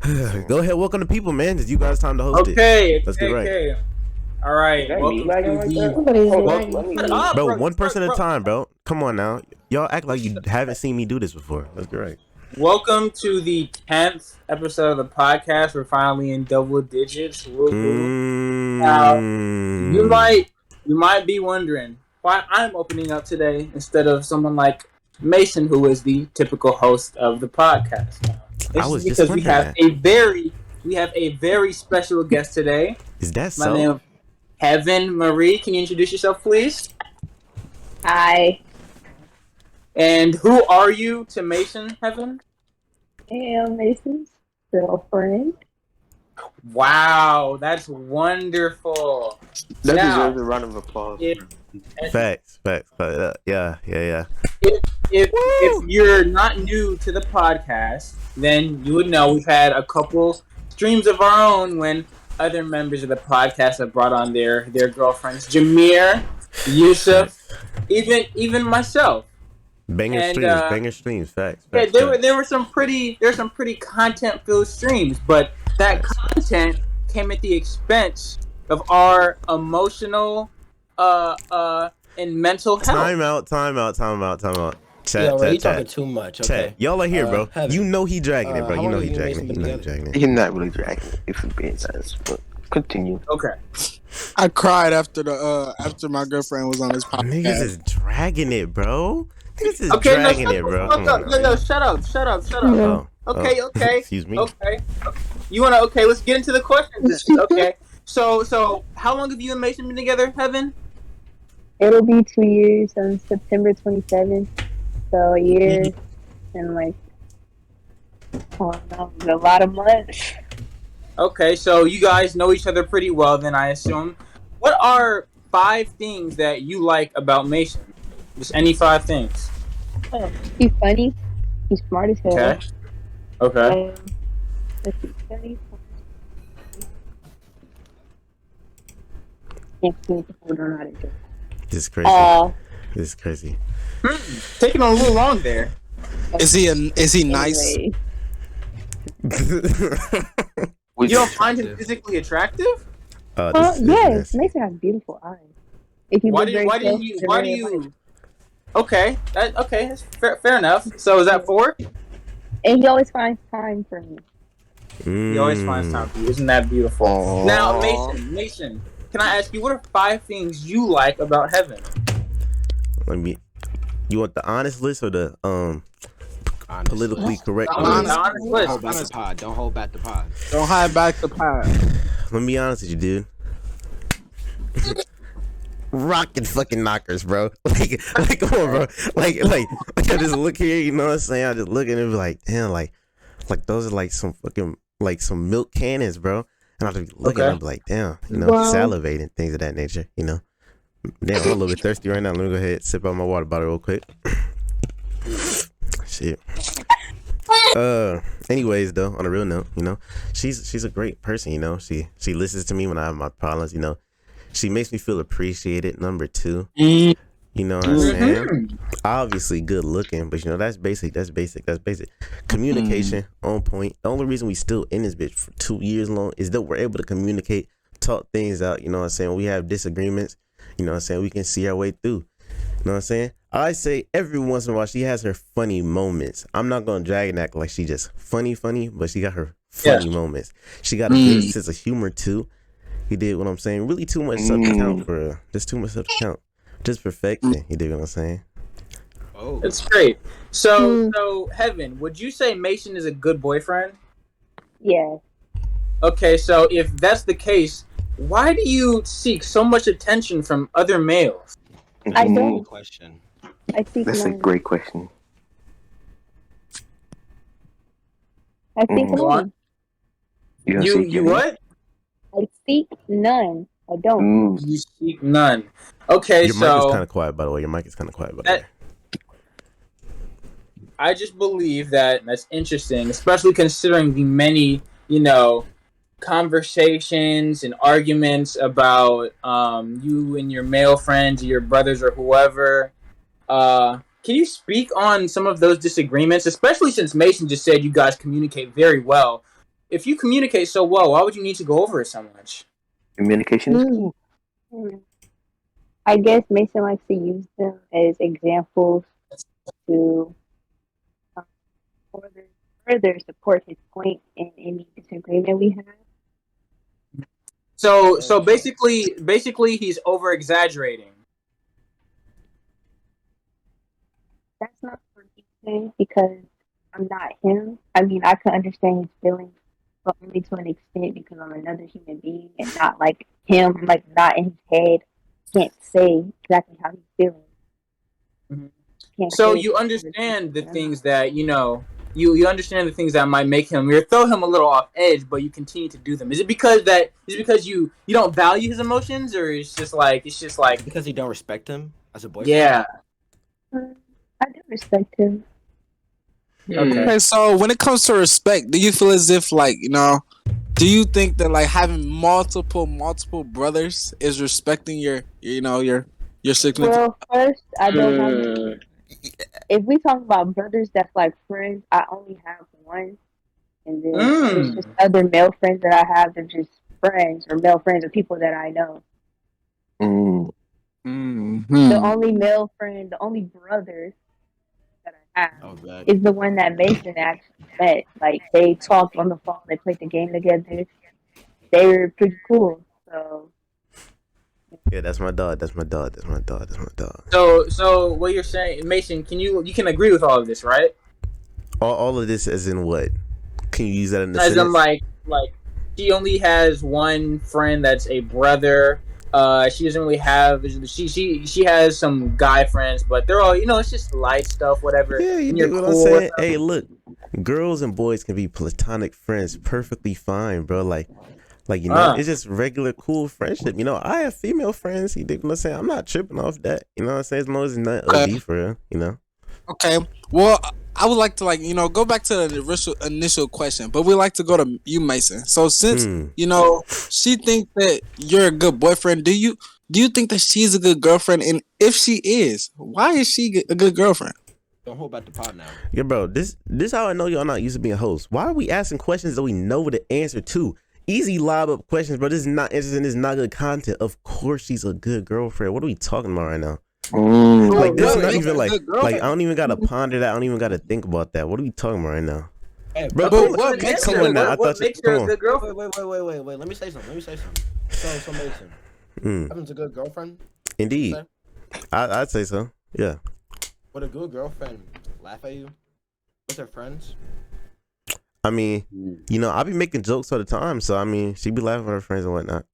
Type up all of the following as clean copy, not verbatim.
Go ahead, welcome to people, man. It's you guys' time to host it. Let's get right. Okay. All right. Welcome to the... Bro, one person at a time, bro. Come on now. Y'all act like you haven't seen me do this before. Let's get right. Welcome to the 10th episode of the podcast. We're finally in double digits. Now, you might be wondering why I'm opening up today instead of someone like Mason, who is the typical host of the podcast. It's because we have a very special guest today. Is that My so? name is Heaven Marie. Can you introduce yourself, please? Hi. And who are you to Mason, Heaven? I am Mason's girlfriend. Wow, that's wonderful. That Now, deserves a round of applause. Facts. Yeah. If you're not new to the podcast, then you would know we've had a couple streams of our own when other members of the podcast have brought on their girlfriends. Jameer, Yusuf, even myself. Banger streams. Facts. Yeah, there were some pretty content-filled streams, but that content came at the expense of our emotional and mental health. Time out. Yo, you talking too much, okay? Chat. Y'all are here, bro. Heaven. You know he dragging it, bro. How You know long he you dragging and Mason it. He's not really dragging it, if I'm being honest, but continue. Okay. I cried after my girlfriend was on this podcast. Niggas is dragging it, bro. Niggas is Okay, dragging it, bro. Come on, no, shut up. Okay. Excuse me. Okay. You wanna? Okay, let's get into the questions. Then. Okay. So how long have you and Mason been together, Heaven? It'll be 2 years on September 27th. So a year and like, I don't know, a lot of months. Okay, so you guys know each other pretty well, then I assume. What are 5 things that you like about Mason? Just any 5 things. He's funny. He's smart as hell. Okay. Let's see, funny. Can't keep the hold on how to do. This is crazy. This is crazy. Taking on a little long there. Is he nice? Anyway. You don't find him physically attractive? Yes, Mason has beautiful eyes. If you Why do you? Okay, that's fair enough. So is that 4? And he always finds time for me. He always finds time for you. Isn't that beautiful? Aww. Now, Mason, can I ask you, what are 5 things you like about Heaven? You want the honest list or the politically correct Honest list? Don't hold back the pod. Don't hide back the pod. Let me be honest with you, dude. Rockin' fucking knockers, bro. Like, come on, bro. Like, I just look here, you know what I'm saying? I just look at it and be like, damn, like those are like some fucking, like some milk cannons, bro. And I just be looking at them like, damn, you know, salivating, things of that nature, you know. Damn, I'm a little bit thirsty right now. Let me go ahead and sip out my water bottle real quick. Shit. Anyways, though, on a real note, you know, she's a great person, you know. She listens to me when I have my problems, you know. She makes me feel appreciated. Number 2, you know what I'm saying? Obviously good looking, but you know that's basic. Communication on point. The only reason we still in this bitch for 2 years long is that we're able to communicate, talk things out. You know what I'm saying? We have disagreements. You know what I'm saying? We can see our way through. You know what I'm saying? I say every once in a while she has her funny moments. I'm not gonna drag and act like she just funny, but she got her funny moments. She got a good sense of humor too. You did what I'm saying? Really too much stuff to count for her. Just too much stuff to count. Just perfection. You did what I'm saying? Oh, that's great. So Heaven, would you say Mason is a good boyfriend? Yeah. Okay, so if that's the case, why do you seek so much attention from other males? I don't. question. I think That's a great question. I think none. You what? I seek none. I don't. You seek none. Okay, Your mic is kind of quiet, by the way. I just believe that's interesting, especially considering the many, you know, conversations and arguments about you and your male friends, your brothers or whoever. Can you speak on some of those disagreements, especially since Mason just said you guys communicate very well? if you communicate so well, why would you need to go over it so much? Communication is cool. I guess Mason likes to use them as examples to further support his point in any disagreement we have. So basically, he's over exaggerating. That's not for me because I'm not him. I mean, I can understand his feelings, but only to an extent because I'm another human being and not like him. I'm like not in his head. Can't say exactly how he's feeling. So you understand the things that you understand the things that might make him throw him a little off edge, but you continue to do them. Is it because you don't value his emotions, or it's just like because you don't respect him as a boyfriend? Yeah, I do respect him. Okay, so when it comes to respect, do you feel as if do you think that like multiple brothers is respecting your significant? Well, first, I don't have. If we talk about brothers that's like friends, I only have one, and then there's just other male friends that I have. They're just friends or male friends or people that I know. The only male friend, the only brother that I have is the one that Mason actually met. Like they talked on the phone, they played the game together. They were pretty cool. So yeah, that's my dog. That's my dog. That's my dog. That's my dog. So what you're saying, Mason? You can agree with all of this, right? All of this, as in what? Can you use that in the sentence? As in like she only has one friend that's a brother. She doesn't really have. She has some guy friends, but they're all it's just light stuff, whatever. Yeah, you know what I'm saying? Hey, look, girls and boys can be platonic friends perfectly fine, bro. Like it's just regular cool friendship. I have female friends. You dig what I'm saying? I'm not tripping off that. You know what I'm saying? As long as it's not OD for real, Okay. Well, I would like to go back to the initial question, but we like to go to you, Mason. So since she thinks that you're a good boyfriend, do you think that she's a good girlfriend? And if she is, why is she a good girlfriend? Don't hold back the pot now. Yeah, bro. This how I know y'all not used to being hosts. Why are we asking questions that we know the answer to? Easy lob up questions, bro. This is not interesting. This is not good content. Of course, she's a good girlfriend. What are we talking about right now? Like this is not even like I don't even gotta ponder that. I don't even gotta think about that. What are we talking about right now? Hey, bro, what makes her a good girlfriend? Wait. Let me say something. So Mason, Evan's a good girlfriend. Indeed, I'd say so. Yeah. Would a good girlfriend laugh at you with her friends? I mean, I be making jokes all the time, so I mean, she be laughing with her friends and whatnot.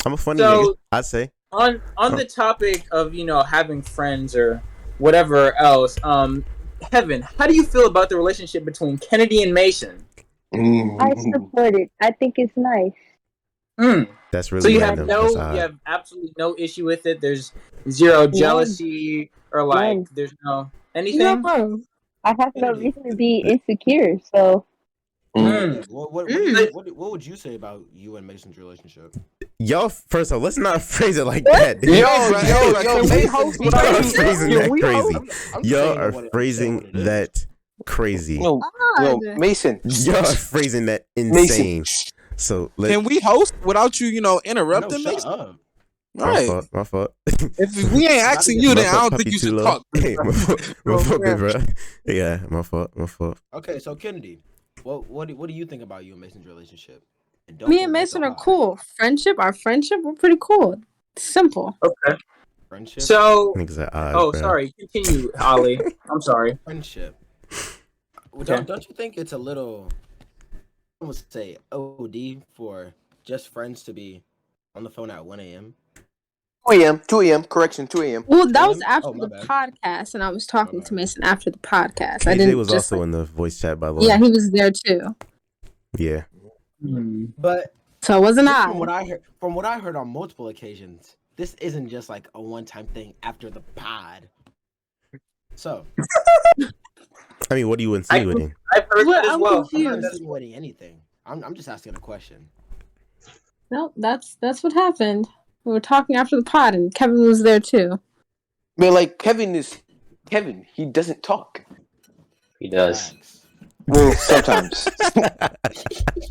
I'm a funny nigga, I'd say. On the topic of having friends or whatever else, Heaven, how do you feel about the relationship between Kennedy and Mason? I support it. I think it's nice. That's really so you have absolutely no issue with it. There's zero jealousy or there's no anything. No, I have no reason to be insecure. So. What would you say about you and Mason's relationship? Y'all, first off, let's not phrase it like that. Y'all are phrasing that crazy. No, Mason. Y'all are phrasing that insane. So can we host without you, interrupting Mason? Right. My fault. If we ain't asking you, then I don't think you should talk. Hey, my fault, bro. Yeah, my fault. Okay, so Kennedy, what do you think about you and Mason's relationship? Me and Mason are cool. Our friendship, we're pretty cool. Simple. Okay. Friendship. So. Bro. Sorry. Continue, Ollie. I'm sorry. Friendship. Don't you think it's a little, I would say, OD for just friends to be on the phone at 1 a.m.? 2 a.m. Correction, 2 a.m. Well, that was after the podcast, and I was talking to Mason after the podcast. KJ was also in the voice chat, by the way. Yeah, he was there too. Yeah. But so it wasn't From what I heard on multiple occasions, this isn't just like a one-time thing after the pod. So, I mean, what are you insinuating? I've heard that as well. I'm not insinuating anything. I'm just asking a question. No, that's what happened. We were talking after the pod, and Kevin was there too. But Kevin, he doesn't talk. He does. Well, sometimes.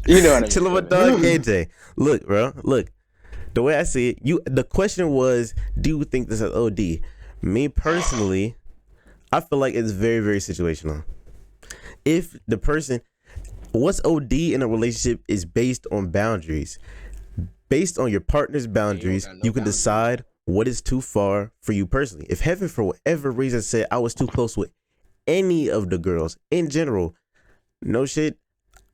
You know what I mean. Chilling with dog KJ. Look, bro. Look. The way I see it, the question was, do you think this is OD? Me personally, I feel like it's very, very situational. If the person, what's OD in a relationship is based on boundaries. Based on your partner's boundaries, you can decide what is too far for you personally. If Heaven, for whatever reason, said I was too close with any of the girls in general, no shit,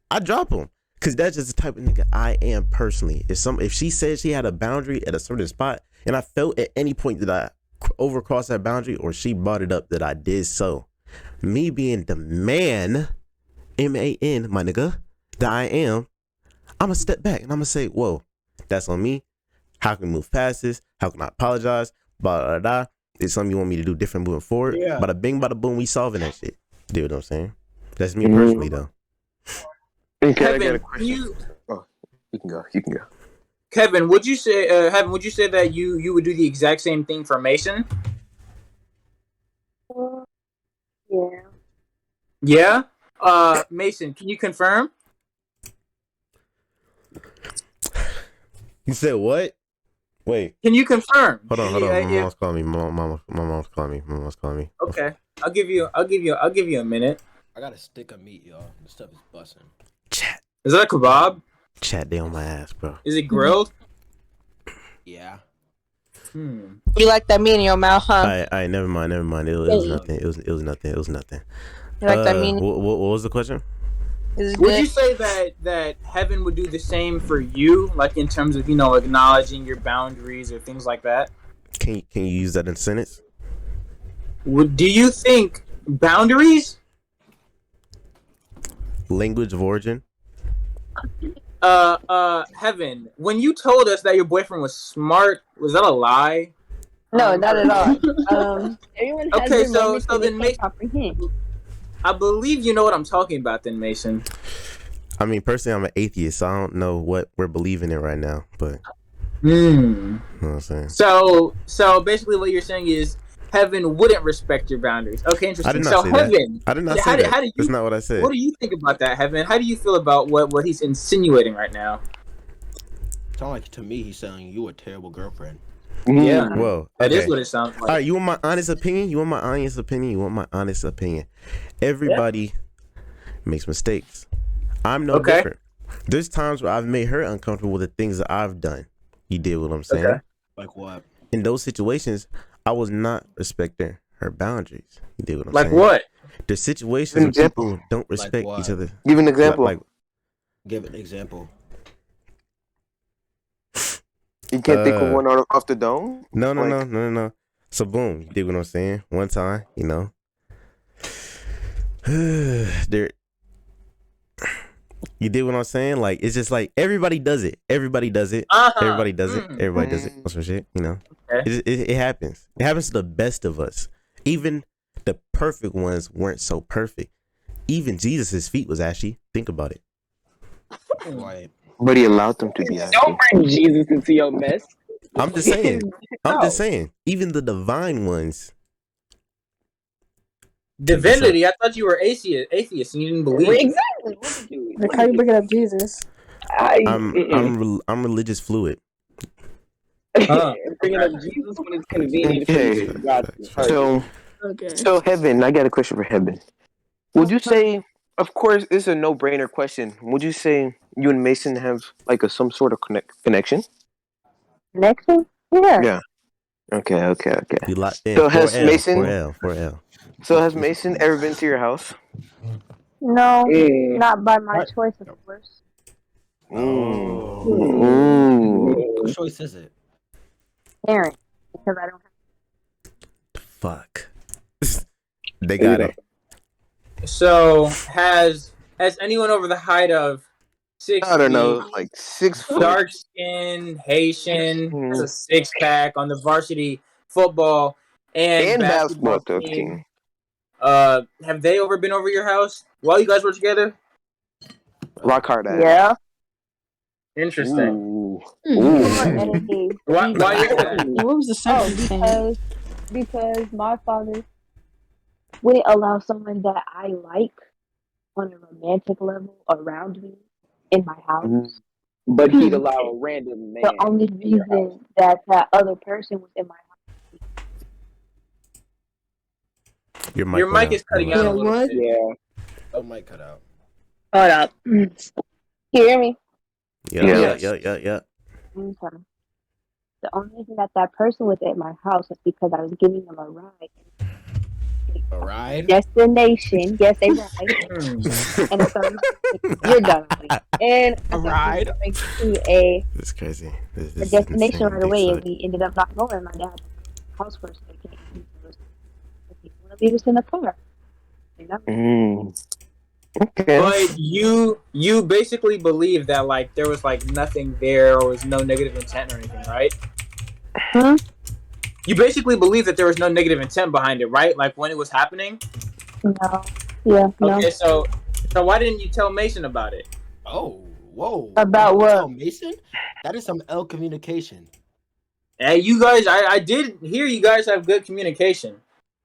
I drop them. Cause that's just the type of nigga I am personally. If she said she had a boundary at a certain spot, and I felt at any point that I overcrossed that boundary, or she brought it up that I did so, me being the man, MAN, my nigga, that I am, I'm gonna step back and I'm gonna say, whoa, that's on me. How can we move past this? How can I apologize? Blah, blah, blah. Is something you want me to do different moving forward? Yeah. Bada bing, bada boom, we solving that shit. Do you know what I'm saying? That's me personally, though. Okay, I got a Kevin, question. You can go. Kevin, would you say that you would do the exact same thing for Mason? Yeah. Yeah. Mason, can you confirm? You said what? Wait. Can you confirm? Hold on. My mom's calling me. My mom's calling me. Okay. I'll give you a minute. I got a stick of meat, y'all. This stuff is busting. Chat. Is that a kebab? Chat, they on my ass, bro. Is it grilled? Yeah. You like that meat in your mouth, huh? All right, never mind. It was nothing. It was nothing. You like that meat? What was the question? Would you say that Heaven would do the same for you, like in terms of acknowledging your boundaries or things like that? Can you use that in a sentence? Do you think boundaries? Language of origin. Heaven, when you told us that your boyfriend was smart, was that a lie? No, not at all. Everyone has Okay, their so moments that then they can't comprehend. I believe you know what I'm talking about then, Mason. I mean, personally, I'm an atheist, so I don't know what we're believing in right now, but You know what I'm saying? So basically what you're saying is Heaven wouldn't respect your boundaries. Okay, interesting. I did not So say Heaven, that. I did not say that. That's not what I said. What do you think about that, Heaven? How do you feel about what he's insinuating right now? Sound like to me he's saying you a terrible girlfriend. Yeah. Whoa. That okay. is what it sounds like. All right, you want my honest opinion? Everybody makes mistakes. I'm no different. There's times where I've made her uncomfortable with the things that I've done. You did what I'm saying? Okay. Like what? In those situations, I was not respecting her boundaries. You did what I'm like saying? Like what? There's situations where people don't respect each other. Give an example. Give an example. You can't think of one off the dome? No. So boom, you did what I'm saying. One time, there. You did what I'm saying. Like it's just like everybody does it. Everybody does it. Everybody does it. Or some shit. Okay. It happens. It happens to the best of us. Even the perfect ones weren't so perfect. Even Jesus's feet was ashy. Think about it. Right. But he allowed them to be ashy. Don't bring Jesus into your mess. I'm just saying. Even the divine ones. Divinity. I thought you were atheist and you didn't believe. Exactly. What did you? Like, how you bringing up Jesus? I'm religious fluid. Bringing up Jesus when it's convenient. Okay. So Heaven, I got a question for Heaven. Would you say, of course, it's a no-brainer question. Would you say you and Mason have like some sort of connection? Connection? Yeah. Yeah. Okay. You locked in. So has Mason? 4L. So has Mason ever been to your house? No, not by my choice, of course. What choice is it? Parent, because I don't have. Fuck. They got it. So has anyone over the height of 6 I don't know, like 6 foot. Dark skin, Haitian, has a 6-pack on the varsity football and basketball team. Have they ever been over your house while you guys were together? Rock hard ass. Yeah. Interesting. Why is that? What was the second because my father wouldn't allow someone that I like on a romantic level around me in my house. But he'd allow a random man. The only reason that other person was in my house. Your mic is cutting out a little bit. Yeah. Oh, mic cut out. Hold up. Can you hear me? Yeah. Okay. The only reason that person was at my house is because I was giving them a ride. A ride? Destination. Yes, a ride. And I thought you're done. And a ride? To a This is crazy. This a destination insane. right away, and we ended up not going. My dad's house for a second. He want to leave us in the car. You know? Okay. But you basically believe that like there was like nothing there or was no negative intent or anything, right? Huh? You basically believe that there was no negative intent behind it, right? Like when it was happening? No. Yeah. No. Okay, so why didn't you tell Mason about it? Oh, whoa. About what? Tell Mason? That is some L communication. Hey, you guys, I did hear you guys have good communication.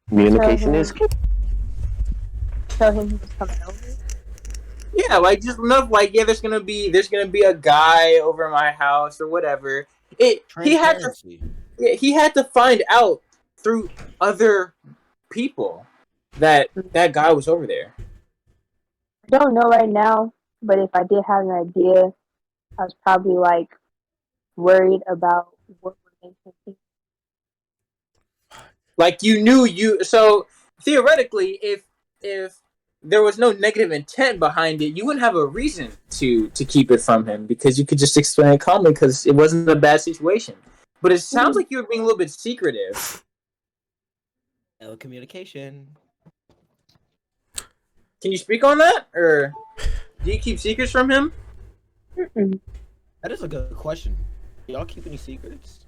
Communication is key. Tell him he was coming over. Yeah, like just enough. Like yeah, there's gonna be a guy over my house or whatever. He had to find out through other people that guy was over there. I don't know right now, but if I did have an idea, I was probably like worried about what would make him think. Like you knew so theoretically, if there was no negative intent behind it, you wouldn't have a reason to keep it from him because you could just explain it calmly because it wasn't a bad situation. But it sounds like you were being a little bit secretive. L communication. Can you speak on that, or do you keep secrets from him? Mm-mm. That is a good question. Do y'all keep any secrets?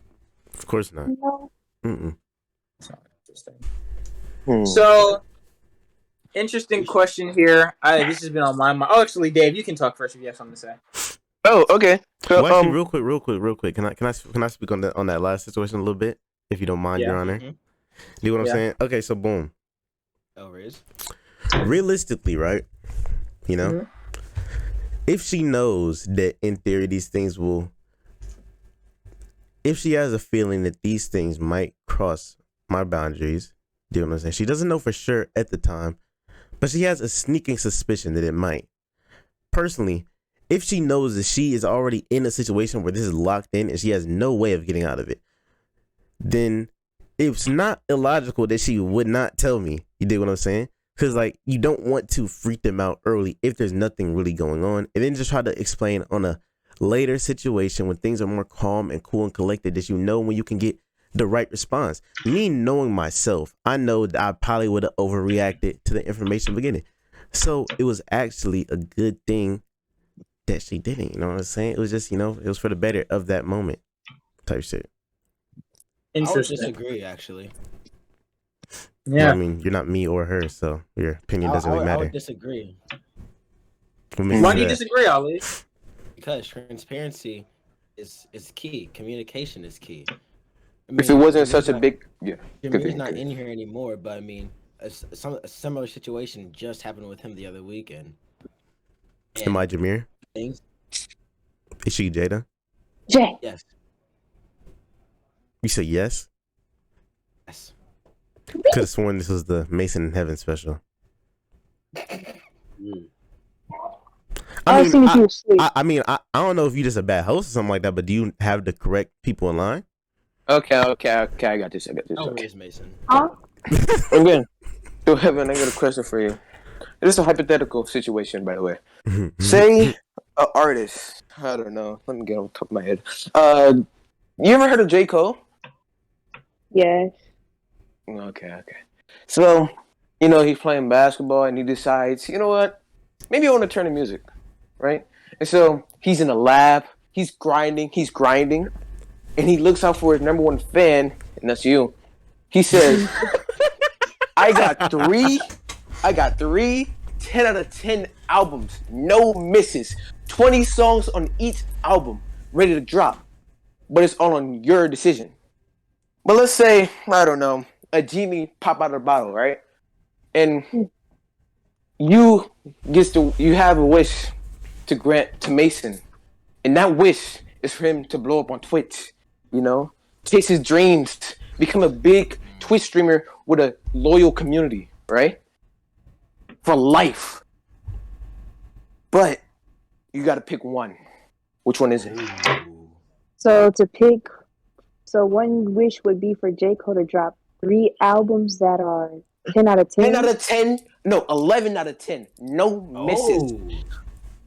Of course not. No. Mm-mm. So, interesting question here. This has been on my mind. Oh, actually, Dave, you can talk first if you have something to say. Oh, okay. So, Well, actually, real quick. Can I speak on that last situation a little bit, if you don't mind, Your Honor? Mm-hmm. Do what I'm saying? Okay, so boom. Oh, Riz? Realistically, right? You know, if she knows that in theory these things will, if she has a feeling that these things might cross my boundaries, do you know what I'm saying? She doesn't know for sure at the time, but she has a sneaking suspicion that it might. Personally, if she knows that she is already in a situation where this is locked in and she has no way of getting out of it, then it's not illogical that she would not tell me. You dig what I'm saying? Because like you don't want to freak them out early if there's nothing really going on, and then just try to explain on a later situation when things are more calm and cool and collected that you know when you can get the right response. Me knowing myself, I know that I probably would have overreacted to the information beginning. So it was actually a good thing that she didn't. You know what I'm saying? It was just, it was for the better of that moment type shit. I would disagree, actually. Yeah. Well, I mean, you're not me or her, so your opinion doesn't really matter. I would disagree. Why do you disagree, Ali? Because transparency is key. Communication is key. I mean, if it wasn't such a big... Jameer's not in here anymore, but I mean, a similar situation just happened with him the other weekend. Am I Jameer? Is she Jada? Jay. Yes. You said yes? Yes. Could have sworn this was the Mason in Heaven special. I mean, I don't know if you're just a bad host or something like that, but do you have the correct people in line? Okay, I got this. Oh, where's Mason? Again, so Heaven, I got a question for you. It is a hypothetical situation, by the way. Say an artist, I don't know, let me get on top of my head. You ever heard of J. Cole? Yes. Okay. So, he's playing basketball and he decides, you know what? Maybe I want to turn to music, right? And so he's in a lab, he's grinding, and he looks out for his number one fan, and that's you. He says, I got three 10 out of 10 albums, no misses, 20 songs on each album, ready to drop. But it's all on your decision. But let's say, I don't know, a genie pop out of the bottle, right? And you have a wish to grant to Mason, and that wish is for him to blow up on Twitch. Chase his dreams, become a big Twitch streamer with a loyal community, right? For life. But you got to pick one. Which one is it? So one wish would be for J. Cole to drop 3 albums that are 10 out of 10. 10 out of 10? No, 11 out of 10. No misses.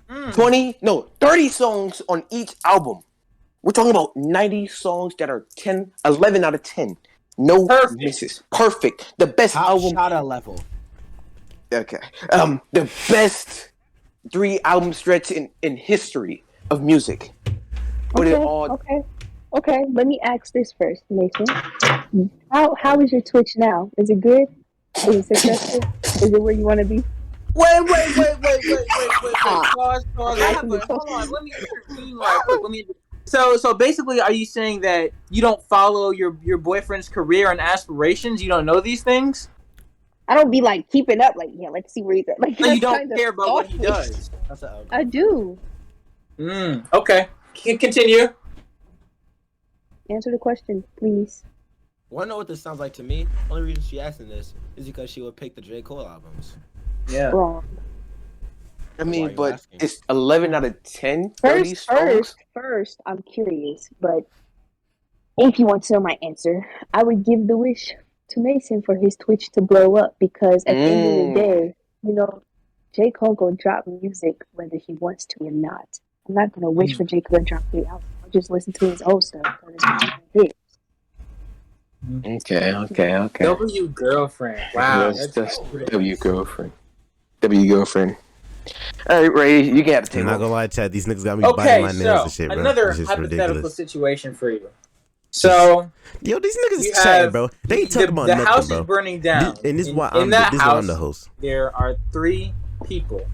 30 songs on each album. We're talking about 90 songs that are 11 out of 10. No misses. Perfect. The best album. Shot level. Okay. The best 3 album stretch in history of music. Put it all. Okay. Let me ask this first, Mason. How is your Twitch now? Is it good? Is it successful? Is it where you want to be? Wait. Pause. Hold on. Let me intervene right quick. So basically, are you saying that you don't follow your boyfriend's career and aspirations? You don't know these things? I don't be like keeping up. Like, yeah, let's see where he's at. Like, so you don't care about what he does. I do. Okay. Continue. Answer the question, please. Want to know what this sounds like to me? Only reason she asking this is because she would pick the J. Cole albums. Yeah. Wrong. I mean, but asking? It's 11 out of 10. First, I'm curious, but if you want to know my answer, I would give the wish to Mason for his Twitch to blow up, because at the end of the day, J. Cole gonna drop music whether he wants to or not. I'm not gonna wish for J. Cole to drop 3 albums. I'll just listen to his old stuff because it's Okay. W girlfriend. Wow. That's W girlfriend. W girlfriend. All right, Ray, you got to take. I'm not gonna lie, Chad. These niggas got me biting my nails and shit, bro. Another hypothetical situation for you. So, these niggas is chatting, bro. They ain't talking about the nothing, house bro. is burning down. And this is why I'm the host. There are 3 people.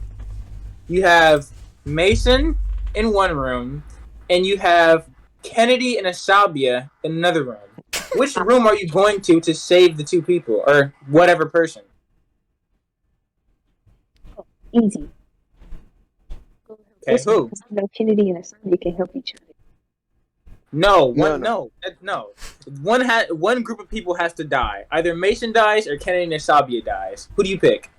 You have Mason in one room, and you have Kennedy and Asabia in another room. Which room are you going to save the 2 people, or whatever person? easy. Okay, who? Kennedy and Asabia can help each other. No. One group of people has to die. Either Mason dies or Kennedy and Asabia dies. Who do you pick?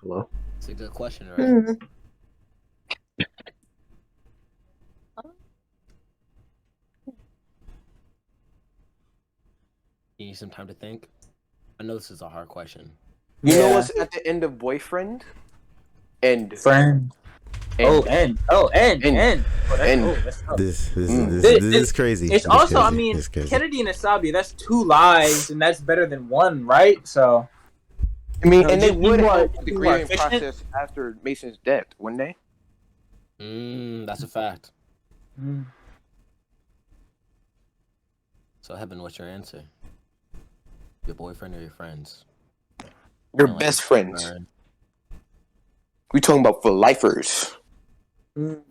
Hello? It's a good question, right? You need some time to think. I know this is a hard question. You know what's at the end of boyfriend? End. Friend. End. This is crazy. It's also, I mean, Kennedy and Asabia, that's 2 lives, and that's better than 1, right? So, I mean, and they would have the grieving process after Mason's death, wouldn't they? That's a fact. So, Heaven, what's your answer? Your boyfriend or your friends? Your best friends. We talking about for lifers.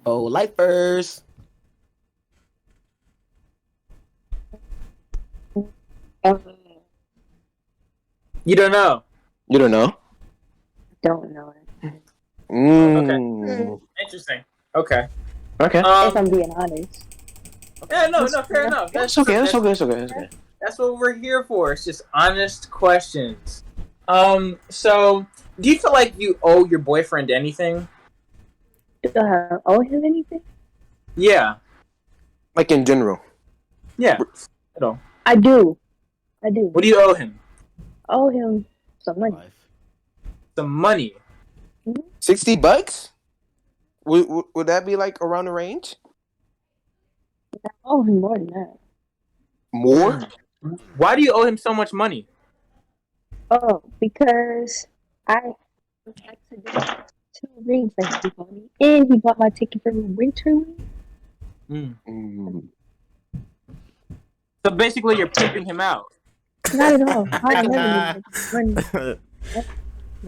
Oh, lifers. You don't know. You don't know? Don't know it. Okay. Interesting. Okay. If I'm being honest. Yeah, no, fair enough. That's okay. That's what we're here for. It's just honest questions. So, do you feel like you owe your boyfriend anything? Do I owe him anything? Yeah. Like in general? Yeah. I do. What do you owe him? I owe him some money. Some money? $60? Would that be like around the range? I owe him more than that. More? Why do you owe him so much money? Oh, because I accidentally 2 rings that he bought me, and he bought my ticket for Winter Week. So basically, you're pimping him out. Not at all. I never need money.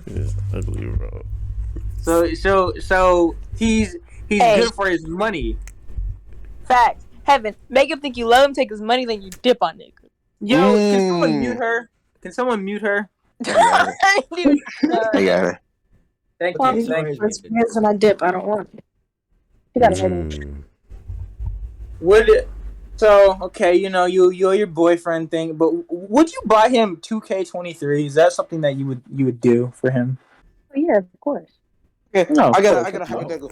It's ugly, bro. So he's good for his money. Fact. Heaven, make him think you love him, take his money, then you dip on nigga. Yo, can someone mute her? Can someone mute her? I got it. Thank Well, you. Thank you. it's when I dip, I don't want it. You gotta know. Okay, you know, you're your boyfriend thing, but would you buy him 2K23? Is that something that you would do for him? Oh, yeah, of course. Okay, No, I got a hypothetical.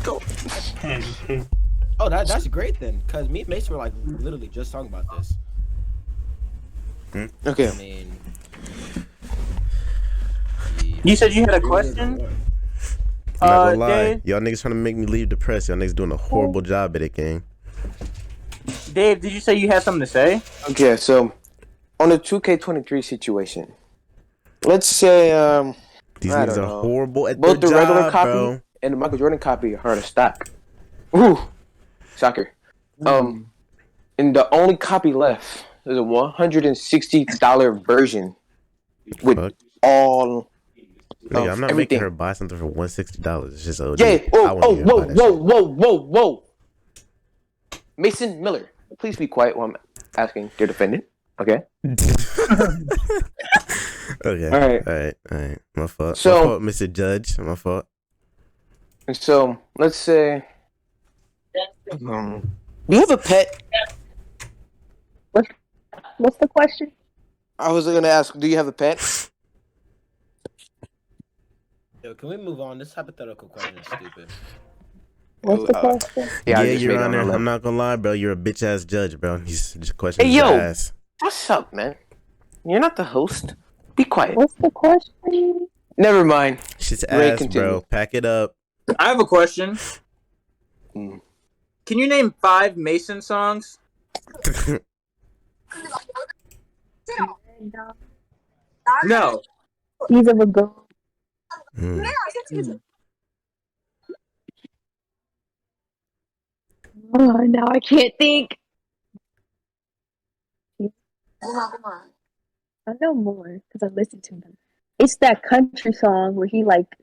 Go. Oh, that's great then, because me and Mason were like literally just talking about this. Okay. I mean, you said you had a question. I'm not gonna lie. Dave? Y'all niggas trying to make me leave depressed. Y'all niggas doing a horrible job at it, gang. Dave, did you say you had something to say? Okay, so on the 2K23 situation, let's say These I niggas don't are know. horrible at Both their the regular job, copy bro. and the Michael Jordan copy are out of stock. Ooh, shocker. And the only copy left is a $160 version with Fuck. all Nigga, I'm not everything. making her buy something for $160. It's just OD. Yeah. I Oh, wouldn't even buy that shit. whoa. Mason Miller, please be quiet while I'm asking your defendant. Okay. Okay. All right. My fault. So- My fault, Mr. Judge. My fault. And so let's say, do you have a pet? What's the question? I was gonna ask, do you have a pet? yo, can we move on? This hypothetical question is stupid. What's the question? Yeah, I just Your made it on Honor. the left. I'm not gonna lie, bro. You're a bitch ass judge, bro. These questions Hey, yo. are ass. What's up, man? You're not the host. Be quiet. What's the question? Never mind. Shit's Ray, ass, continue. bro. Pack it up. I have a question. Mm. Can you name 5 Mason songs? No. He's of a girl. Mm. Oh, now I can't think. I know more because I listened to them. It's that country song where he rapped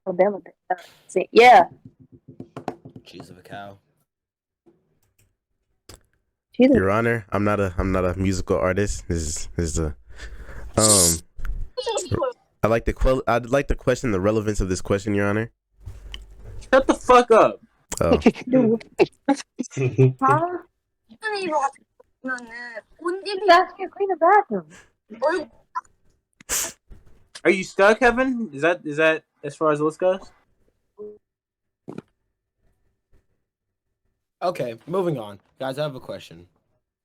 Alabama. Yeah, Cheese of a cow. she's a Your Honor, I'm not a musical artist. This is a I'd like to question the relevance of this question, Your Honor. Shut the fuck up. Oh. dude. Huh? He's asking to clean the bathroom. Are you stuck, Kevin? Is that as far as the list goes? Okay, moving on, guys. I have a question.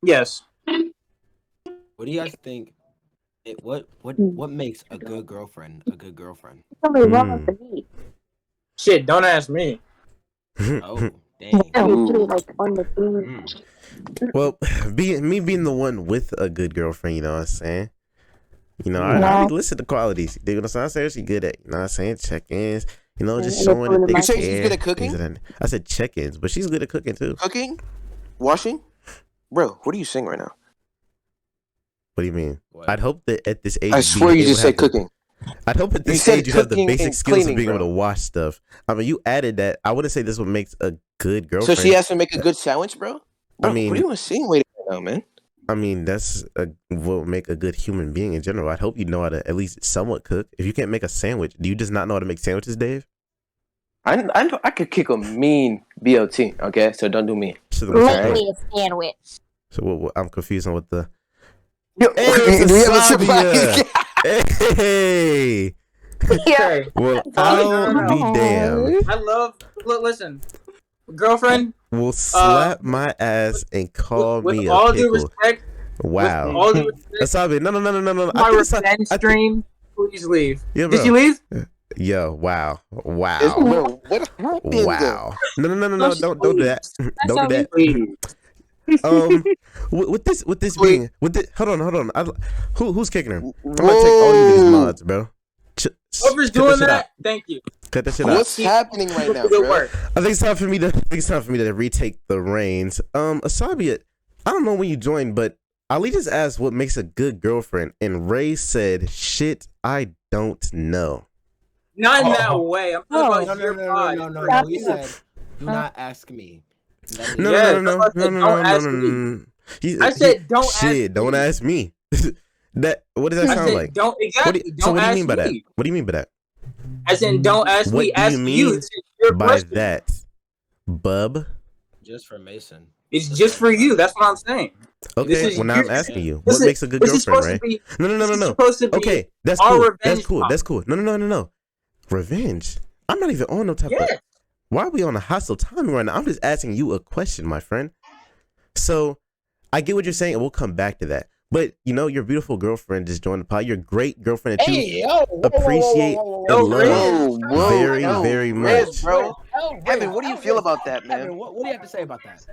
Yes. What do you guys think? What makes a good girlfriend a good girlfriend? Somebody wrong with me. Shit, don't ask me. Oh, dang. Like on the thing. Well, being the one with a good girlfriend, you know what I'm saying? You know, I listen to qualities. You know what I'm saying? She good at, you know what I'm saying? Check-ins. You know, just showing that they You say she's care, good at cooking? things of that- I said check-ins, but she's good at cooking too. Cooking? Washing? Bro, what are you saying right now? What do you mean? What? I'd hope that at this age, I swear you just said cooking. I'd hope at this said age you have the cooking basic and skills of cleaning, being able bro. to wash stuff. I mean, you added that. I wouldn't say this what makes a good So girlfriend. she has to make a good sandwich, bro? Bro, I mean- what are you insinuating right now, man? I mean, that's what would make a good human being in general. I'd hope you know how to at least somewhat cook. If you can't make a sandwich, do you just not know how to make sandwiches, Dave? I know I could kick a mean BLT, okay? So don't do me. So, Make me a sandwich. so what, I'm confused on what the. Yo, Hey, do we have a Fatphobia. surprise? Hey. Yeah. Well, I'll be damned. I love. Listen, girlfriend. Will slap my ass and call With me a all due pickle. respect. Wow. With all due respect. Asabi, no. My revenge stream. Please leave. Yeah, Did she leave? Yo, wow. Bro, what happened? Wow. No. Don't do that. Don't do that. Please. With this being hold on. Who's kicking her? I'm gonna take all you niggas mods, bro. Whoever's doing that, thank you. Cut that shit out. What's happening right now, Good bro? work. I think it's time for me to retake the reins. Asabi, I don't know when you joined, but Ali just asked what makes a good girlfriend, and Ray said, "Shit, I don't know." Not in that way. I'm talking about your pod. No. He said, do not ask me. No, Yes, no, that's no, why I said no, no, don't no, ask no, me. no, no. I said don't ask Shit, don't me. ask me. That what does that I sound said like? don't exactly. So Don't what do you ask mean by that? me. What do you mean by that? As in, don't ask me. What do you Ask you. mean This is your by question. that, bub? Just for Mason. It's just for you. That's what I'm saying. Okay, This is well now your- I'm asking you. This What is- makes a good this is girlfriend, supposed right? to be- No, This is supposed to be Okay, that's our cool. revenge That's cool. talk. That's cool. No. Revenge. I'm not even on no type of. Yes. Why are we on a hostile time right now? I'm just asking you a question, my friend. So, I get what you're saying, and we'll come back to that. But you know, your beautiful girlfriend just joined the pod. Your great girlfriend that you appreciate and love very, very much. bro. Evan, what do you feel about that, man? Evan, what do you have to say about that?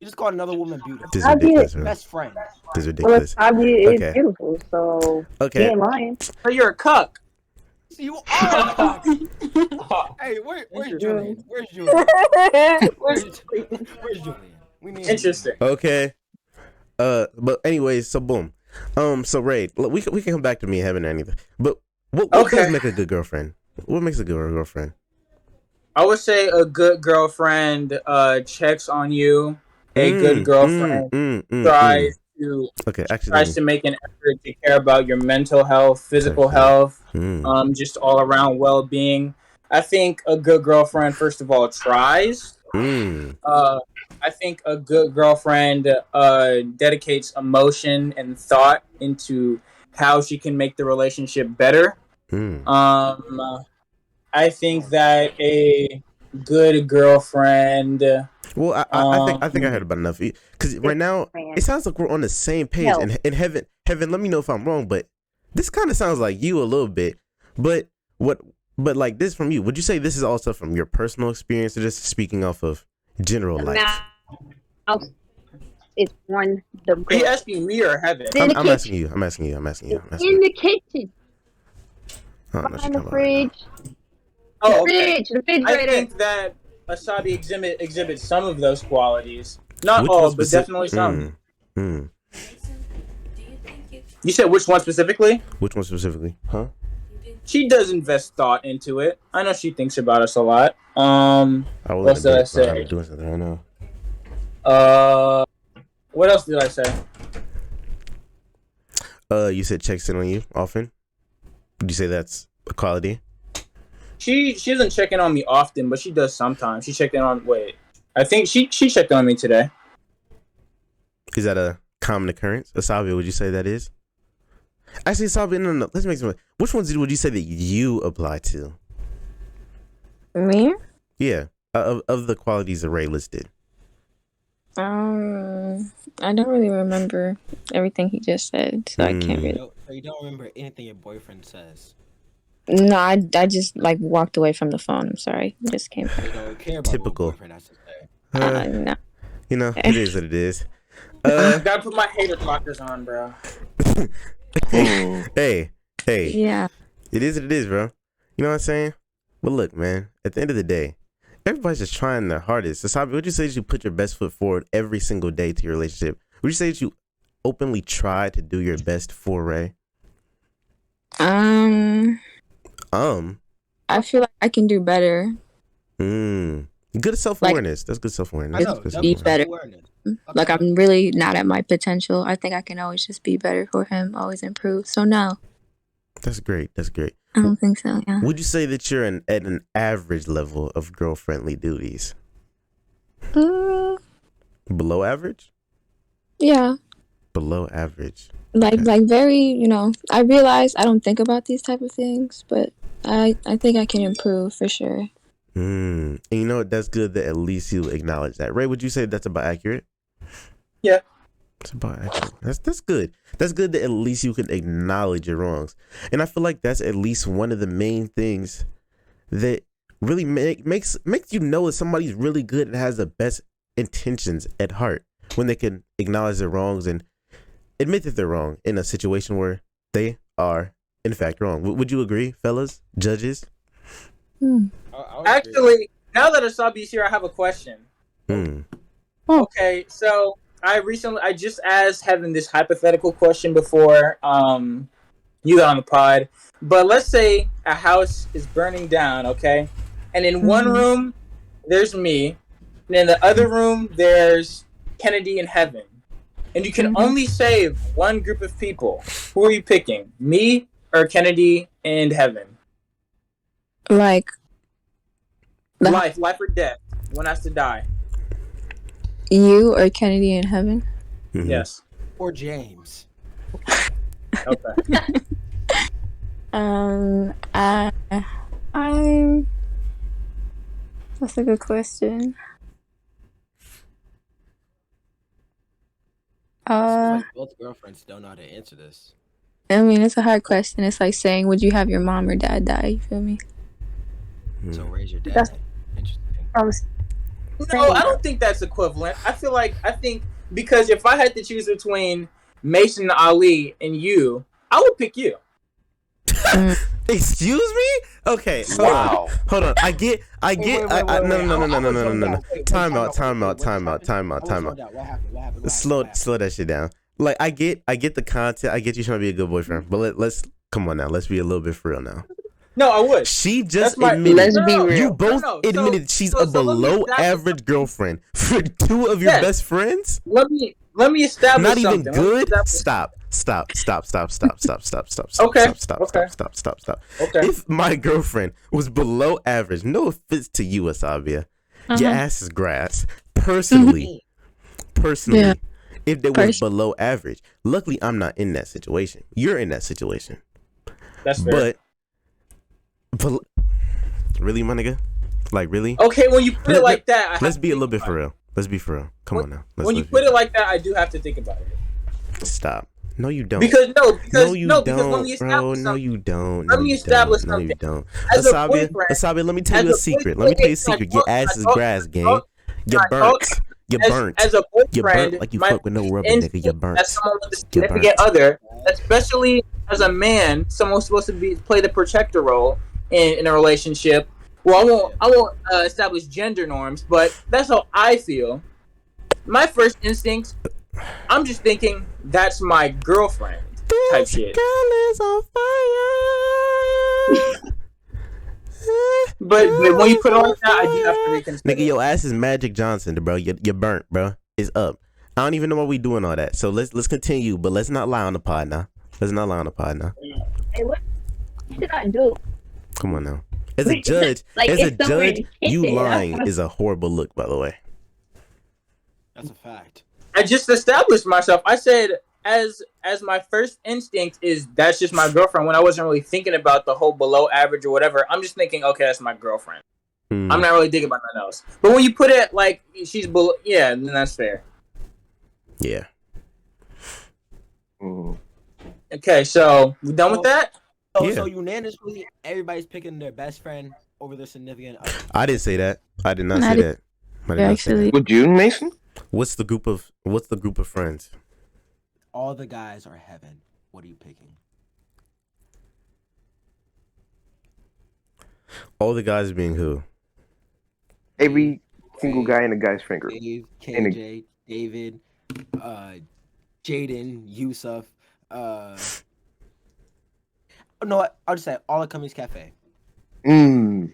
You just called another woman beautiful. This is ridiculous, bro. Best friend. This is Well, ridiculous. Fabi is Okay. beautiful, so Okay. he ain't lying. So you're a cuck. You are a cock. Hey, where's Julian? Where's Julian? Where's Julian? We need Interesting. Okay. But anyways, so boom. So Ray, look, we can come back to me having anything. But what does make a good girlfriend? What makes a good girlfriend? I would say a good girlfriend checks on you. A good girlfriend tries to make an effort to care about your mental health, physical health, just all around well-being. I think a good girlfriend, first of all, tries. I think a good girlfriend dedicates emotion and thought into how she can make the relationship better. I think that a good girlfriend. Well, I think I heard about enough because right now it sounds like we're on the same page. And heaven, let me know if I'm wrong, but this kind of sounds like you a little bit. But like this from you, would you say this is also from your personal experience or just speaking off of general life? It's on the. Are you asking me or Heaven? I'm asking you. I'm asking you. In the kitchen. Behind the fridge. Oh, the refrigerator. I think that Asabi exhibits some of those qualities. Not all, but definitely some. You said which one specifically? Which one specifically? Huh? She does invest thought into it. I know she thinks about us a lot. What did I say? I'm doing something right now. What else did I say? You said checks in on you often. Would you say that's a quality? She doesn't check in on me often, but she does sometimes. She checked in on. Wait, I think she checked on me today. Is that a common occurrence? Asabi, would you say that is? Actually, Asabi, no. Let's make some. Which ones would you say that you apply to? Me? Yeah, of the qualities that Ray listed. I don't really remember everything he just said, so I can't really. So you don't remember anything your boyfriend says? No, I just like walked away from the phone. I'm sorry. I just came back. You don't care about Typical. what boyfriend has to say. No. You know, it is what it is. Gotta put my hater blockers on, bro. Hey. Yeah. It is what it is, bro. You know what I'm saying? But look, man, at the end of the day, everybody's just trying their hardest. So, Sabi, would you say that you put your best foot forward every single day to your relationship? Would you say that you openly try to do your best for Ray? I feel like I can do better. Good self-awareness. That's good self-awareness. Just be better. Like, I'm really not at my potential. I think I can always just be better for him, always improve. So, no. That's great. I don't think so, yeah. Would you say that you're at an average level of girl-friendly duties? Below average? Yeah. Below average. Like very, I realize I don't think about these type of things, but I think I can improve for sure. And you know what? That's good that at least you acknowledge that. Ray, would you say that's about accurate? Yeah. It's about accurate. That's good. That's good that at least you can acknowledge your wrongs. And I feel like that's at least one of the main things that really makes you know that somebody's really good and has the best intentions at heart when they can acknowledge their wrongs and admit that they're wrong in a situation where they are in fact wrong. Would you agree, fellas, judges? Actually, now that Asabi's here, I have a question. Okay, so I just asked Heaven this hypothetical question before you got on the pod. But let's say a house is burning down, okay? And in one room, there's me. And in the other room, there's Kennedy in heaven. And you can only save one group of people. Who are you picking? Me or Kennedy and heaven? Like Life or death. One has to die. you or Kennedy in heaven? Yes. Or James. Okay. I'm. That's a good question. Like both girlfriends don't know how to answer this. I mean, it's a hard question. It's like saying, would you have your mom or dad die? You feel me? So raise your dad. Interesting. No, I don't think that's equivalent. I think because if I had to choose between Mason Ali and you, I would pick you. Excuse me? Okay. Wow. Hold on. I get. Wait, No. Time out. What happened? Slow that shit down. Like I get the content. I get you trying to be a good boyfriend, but let's come on now. Let's be a little bit for real now. No, I would. She just admitted. Let's be real. You both admitted she's a below average girlfriend for two of your best friends. Let me establish Not even something. good. Stop. Okay. Stop. Okay. If my girlfriend was below average, no offense to you, Asabia, your ass is grass. Personally, Yeah. if they was below average, luckily I'm not in that situation. You're in that situation. That's fair. But really, my nigga, like really? Okay, when you put it like that, let's be a little bit for real. Let's be for real. Come on now. When you put it like that, I do have to think about it. Stop. No, you don't. Because let me establish something. No, you don't. Let me establish something. No, you don't. Asabia, let me tell you a secret. Let me tell you a secret. Your ass is grass, gang. You're burnt. You're burnt. As a boyfriend, you're burnt like you fuck with no rubber, nigga. You're burnt. As someone with a significant other, especially as a man, someone's supposed to play the protector role in a relationship. Well, I won't establish gender norms, but that's how I feel. My first instinct, I'm just thinking that's my girlfriend type shit. Girl is on fire. But when you put it like that, I do have to reconsider. Nigga, your ass is Magic Johnson, bro. You're burnt, bro. It's up. I don't even know why we doing all that. So let's continue, but let's not lie on the pod now. Hey, what should I do? Come on now. As a judge, you lying is a horrible look, by the way. That's a fact. I just established myself. I said as my first instinct is that's just my girlfriend when I wasn't really thinking about the whole below average or whatever. I'm just thinking, okay, that's my girlfriend. I'm not really thinking about nothing else. But when you put it like she's below, yeah, then that's fair. Yeah. Okay, so we done with that? So unanimously, everybody's picking their best friend over their significant other. I didn't say that. I did not say that. Actually, Would you, Mason? What's the group of friends? All the guys are heaven. What are you picking? All the guys being who? Every single guy in a guy's friend group. Dave, KJ, David, Jaden, Yusuf. No, I'll just say all at Cummings Cafe. Not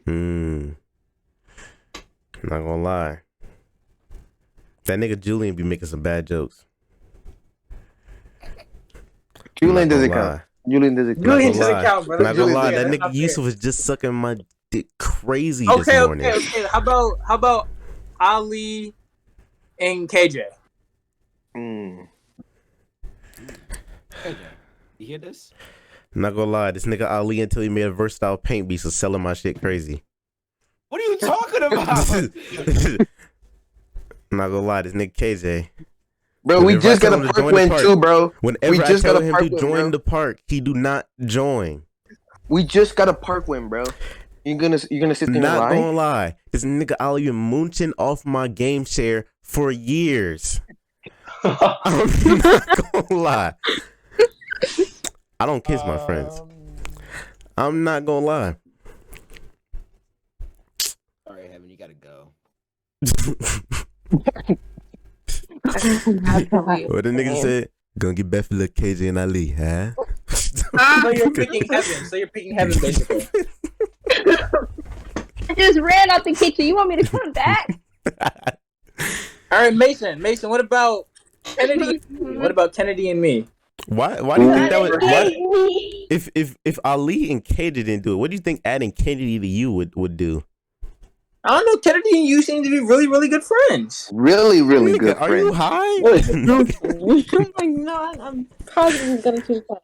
gonna lie. That nigga Julian be making some bad jokes. Julian doesn't count. Julian doesn't count, brother. Not gonna lie, that nigga Yusuf was just sucking my dick crazy this morning. Okay. How about Ali and KJ? KJ, you hear this? Not gonna lie, this nigga Ali until he made a versatile paint beast was selling my shit crazy. What are you talking about? Not gonna lie, this nigga KJ. Bro, we just got a park win too, bro. Whenever I tell him to join the park, he do not join. We just got a park win, bro. You're gonna sit there and lie? Not gonna lie, this nigga Ali been mooching off my game share for years. I'm not gonna lie. I don't kiss my friends. I'm not gonna lie. All right, Heaven, you gotta go. What the nigga said? Gonna get back for the KJ and Ali, huh? So you're picking heaven. Basically. I just ran out the kitchen. You want me to come back? All right, Mason. Mason, what about Kennedy? What about Kennedy and me? Why do you think that would? Why, Me. if Ali and Katie didn't do it, what do you think adding Kennedy to you would do? I don't know. Kennedy and you seem to be really, really good friends. Really, really Nigga, good are friend. you high? I'm probably gonna keep that.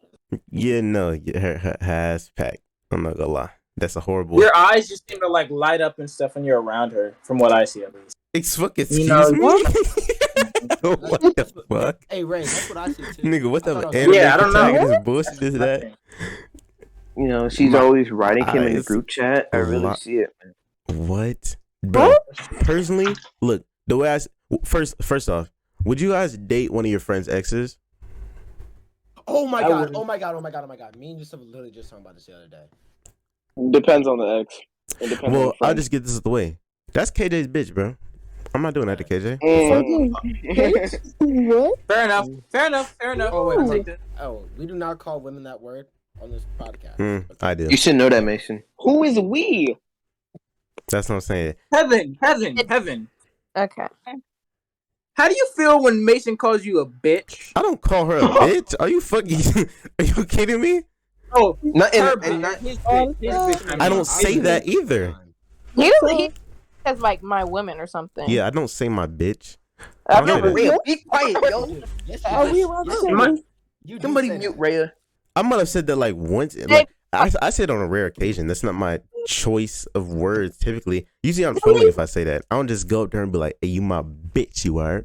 Yeah, no, her ass packed. I'm not gonna lie. That's a horrible. Your eyes just seem to like light up and stuff when you're around her, from what I see at least. Excuse know, me. What the fuck, Hey Ray, that's what I see too. nigga? What I the thought anime Yeah, I don't know. protagonist bullshit is that? You know, she's always writing him in the eyes group chat. I really see it, man. What, bro? Personally, look, the way first off, would you guys date one of your friends' exes? Oh my I god! wouldn't. Oh my god! Oh my god! Oh my god! Me and Yusuf literally just talking about this the other day. Depends on the ex. It depends on Well, the I'll friend. just get this out the way. That's KJ's bitch, bro. I'm not doing that to KJ. What? Fair enough. Fair enough. Fair enough. Oh, wait, I'll wait. take that. Oh, we do not call women that word on this podcast. I do. You should know that, Mason. Who is we? That's what I'm saying. Heaven. Okay. How do you feel when Mason calls you a bitch? I don't call her a bitch. Are you fucking? Are you kidding me? Oh, Not in, her and bitch. not, His bitch. His bitch. I don't say that either. He says like my women or something. Yeah, I don't say my bitch. I don't say that. Rhea, be quiet, yo. Yes, Are we allowed to say this? You do Somebody say mute that. Rhea. I might have said that like once. Like I said on a rare occasion. That's not my choice of words. Typically, usually I'm trolling if I say that. I don't just go up there and be like, "Hey, you my bitch, you are."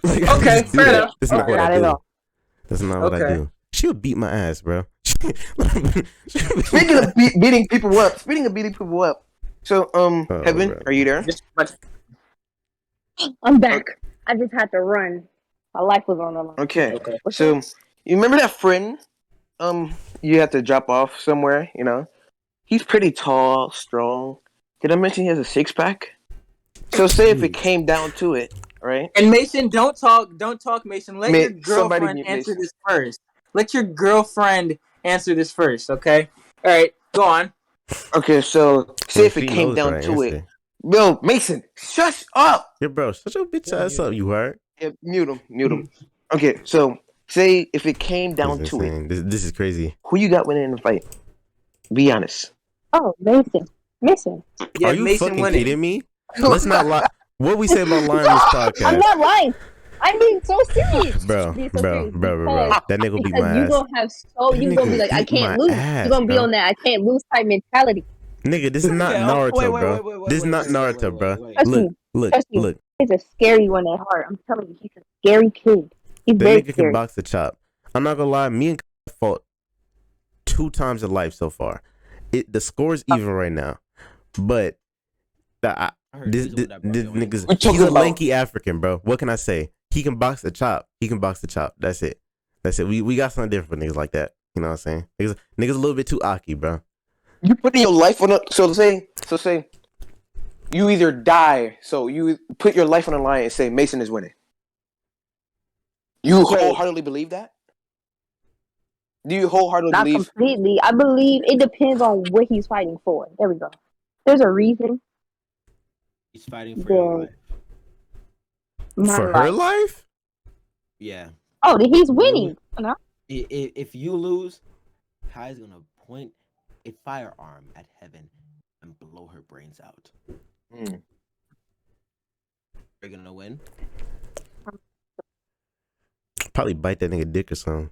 Like, I Okay, just do fair that. enough. That's not what Not I at do. all. That's not what I Okay. do. She'll beat my ass, bro. Speaking of beating people up. So, Heaven, bro. are you there? Just much. I'm back. I just had to run. My life was on the line. Okay. Okay. So, you remember that friend? You had to drop off somewhere. You know, he's pretty tall, strong. Did I mention he has a 6-pack? So, say if it came down to it, right? And Mason, don't talk, Mason. Let your somebody girlfriend mute answer Mason. this first. Let your girlfriend answer this first, okay? All right, go on. Okay, so say if She it came knows down what I to it, answer. Yo, Mason, shush up. Yeah, bro, shut your bitch ass up. You heard? Yeah, mute him. Okay, so say if it came down This is to it, insane. This is crazy. who you got winning in the fight? Be honest. Oh, Mason. Yeah, Are you Mason fucking winning. kidding me? Let's not lie. What we say about lying on this I'm podcast, not lying. I'm being so serious. bro. Being so serious That nigga will beat because my you ass. gonna have That you nigga gonna be like, I beat can't my lose. ass, You're gonna be bro. on that I can't lose type mentality. Nigga, this is not Okay, Naruto, wait, bro. This is not Naruto, bro. Trust me. Trust me. He's a scary one at heart. I'm telling you, he's a scary kid. He's That very nigga can scary. box the chop. I'm not gonna lie. Me and fought 2 times in life so far. The score's even right now, but this nigga's We're talking he's a about- lanky African, bro. What can I say? He can box the chop. That's it. We got something different for niggas like that. You know what I'm saying? Niggas a little bit too aki, bro. You putting your life on a so say you either die, so you put your life on the line and say Mason is winning. You wholeheartedly believe that? Do you wholeheartedly Not believe? completely. I believe it depends on what he's fighting for. There we go. There's a reason. He's fighting for your life. My For her life? Yeah. Oh, he's winning. No? If you lose, Kai's gonna point a firearm at Heaven and blow her brains out. You're gonna win. Probably bite that nigga dick or something.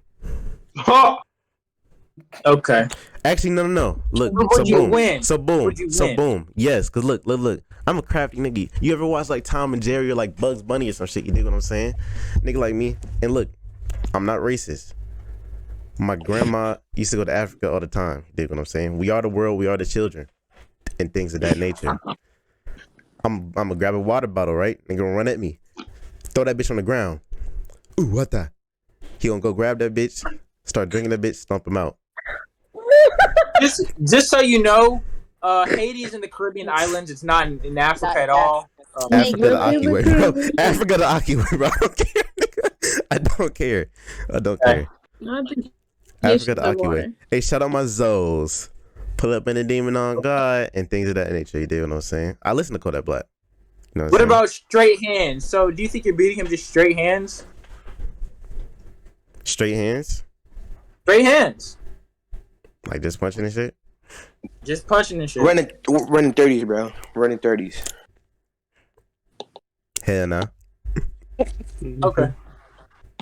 Okay. Actually, no. Look, Would you win? Would you win? boom. Yes, cause look. I'm a crafty nigga. You ever watch like Tom and Jerry or like Bugs Bunny or some shit? You dig what I'm saying? Nigga like me. And look, I'm not racist. My grandma used to go to Africa all the time. You dig what I'm saying? We are the world. We are the children, and things of that nature. I'm gonna grab a water bottle, right? Nigga gonna run at me. Throw that bitch on the ground. Ooh, what the? He gonna go grab that bitch, start drinking that bitch, stomp him out. Just so you know, Haiti is in the Caribbean islands. It's not in Africa at all. Africa the Aki way, bro. Africa the Aki way, bro. I don't care. I don't care. Africa the Aki way. Hey, shout out my Zoes. Pull up in the demon on God and things of that nature. You dig what I'm saying? I listen to Kodak Black. You know What about straight hands? So, do you think you're beating him just straight hands? Straight hands? Straight hands. Like just punching and shit? Just punching and shit. Running 30s, bro. Running 30s. Hell no. Okay.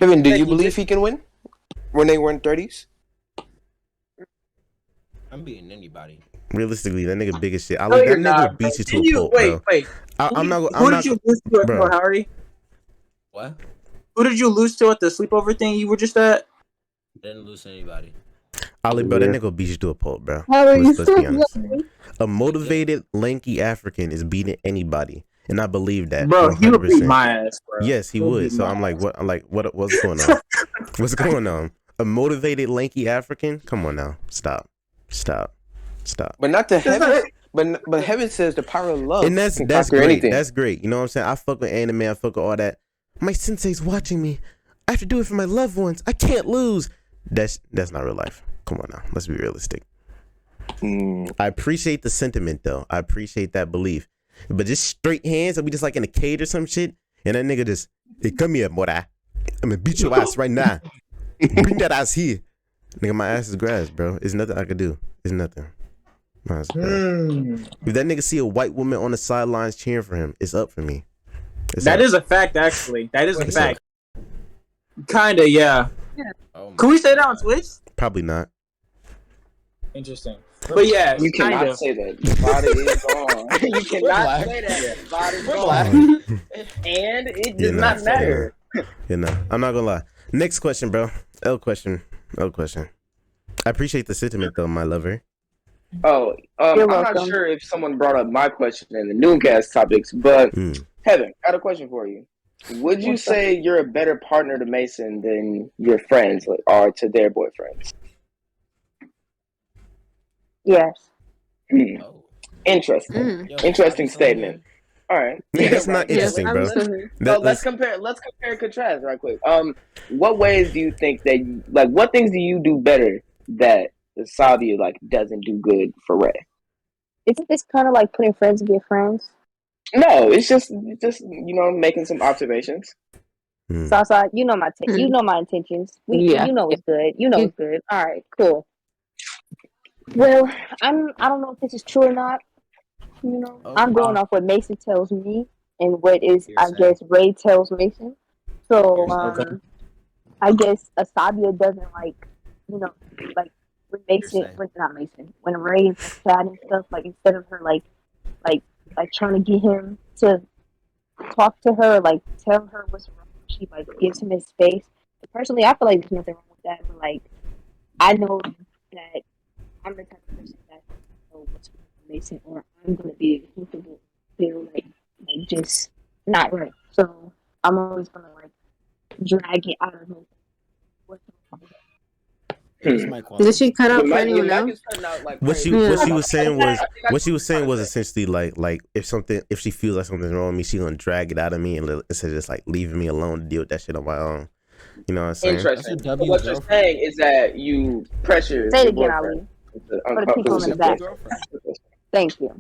Kevin, do you believe he can win when they run 30s? I'm beating anybody. Realistically, that nigga big as shit. No, That you're nigga not, will beat you to bro. a pulp, bro. Wait. I'm not. Who did you lose to at bro. Harry? What? Who did you lose to at the sleepover thing you were just at? Didn't lose to anybody. Ali, bro, that nigga will beat you to a pulp, bro. How are you Let's be so honest. lucky? A motivated, lanky African is beating anybody, and I believe that. Bro, he would beat 100%. my ass, bro. Yes, he He'll would. beat So my I'm like, ass. what? I'm like, what's going on? What's going on? A motivated, lanky African? Come on now, stop. But not to heaven. But heaven says the power of love. And that's can great. conquer anything. That's great. You know what I'm saying? I fuck with anime. I fuck with all that. My sensei's watching me. I have to do it for my loved ones. I can't lose. That's not real life. Come on now. Let's be realistic. I appreciate the sentiment though. I appreciate that belief. But just straight hands, and we just like in a cage or some shit, and that nigga just, hey, come here, boy. I'm gonna beat your ass right now. Bring that ass here. Nigga, my ass is grass, bro. It's nothing I could do. It's nothing. My ass is grass. If that nigga see a white woman on the sidelines cheering for him, it's up for me. That is a fact, actually. That is a It's fact. Kinda, yeah. Can we say that on Twitch? Probably not. Interesting. But yeah, You cannot kind of. say that. Body is gone. You cannot say that. Body is gone. And it does not matter. You know, I'm not gonna lie. Next question, bro. L question. I appreciate the sentiment though, my lover. Oh, I'm not sure if someone brought up my question in the Nooncast topics, but Heaven, I got a question for you. Would you say you're a better partner to Mason than your friends are to their boyfriends? Yes. Interesting. Interesting statement. All right. That's not interesting, bro. So let's compare and contrast right quick. What ways do you think that what things do you do better that Sadia doesn't do good for Ray? Isn't this kind of like putting friends with friends? No, it's just making some observations. Sasa, you know my intentions. You know it's good. It's good. All right, cool. Well, I don't know if this is true or not. I'm going off what Mason tells me and what is I guess Ray tells Mason. So I guess Asabia doesn't when Mason, when Ray is sad and stuff, instead of her trying to get him to talk to her, tell her what's wrong, she gives him his space. But personally, I feel like there's nothing wrong with that. But I know that I'm the type of person that knows what's wrong with Mason, or I'm gonna be uncomfortable, feel just not right. So I'm always gonna drag it out of him. Did she cut out for anyone else? What she was saying was essentially like if she feels like something's wrong with me, she gonna drag it out of me and instead of just leaving me alone to deal with that shit on my own. You know what I'm saying? Interesting. So what you're saying is that you pressure. Say it again, Ali. For the people in the back. Thank you.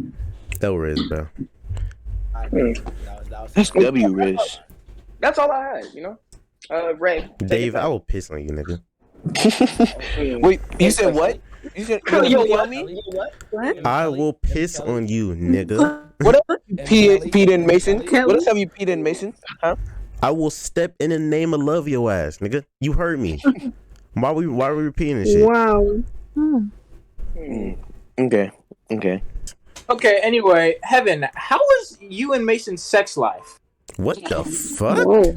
That Riz, bro. That's W, Riz. That's all I had. Ray. Dave, I will piss on you, nigga. Wait, you said what? You said what? me? What? I will piss on you, nigga. What up? Pete and Mason? What else have you Pete and Mason? Huh? I will step in the name of love your ass, nigga. You heard me. Why are we repeating this shit? Wow. Okay. Okay, anyway, Heaven, how was you and Mason's sex life? What the fuck? Whoa.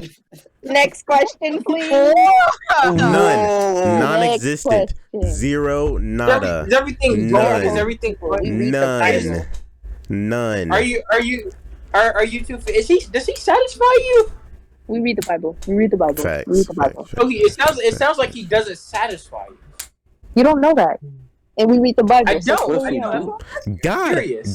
Next question, please. None. Non-existent. Zero. Nada. Is everything None. Is everything None. Are you two? Does he satisfy you? We read the Bible. Facts. We read the Bible. Okay, it sounds like he doesn't satisfy you. You don't know that. And we read the Bible. I don't.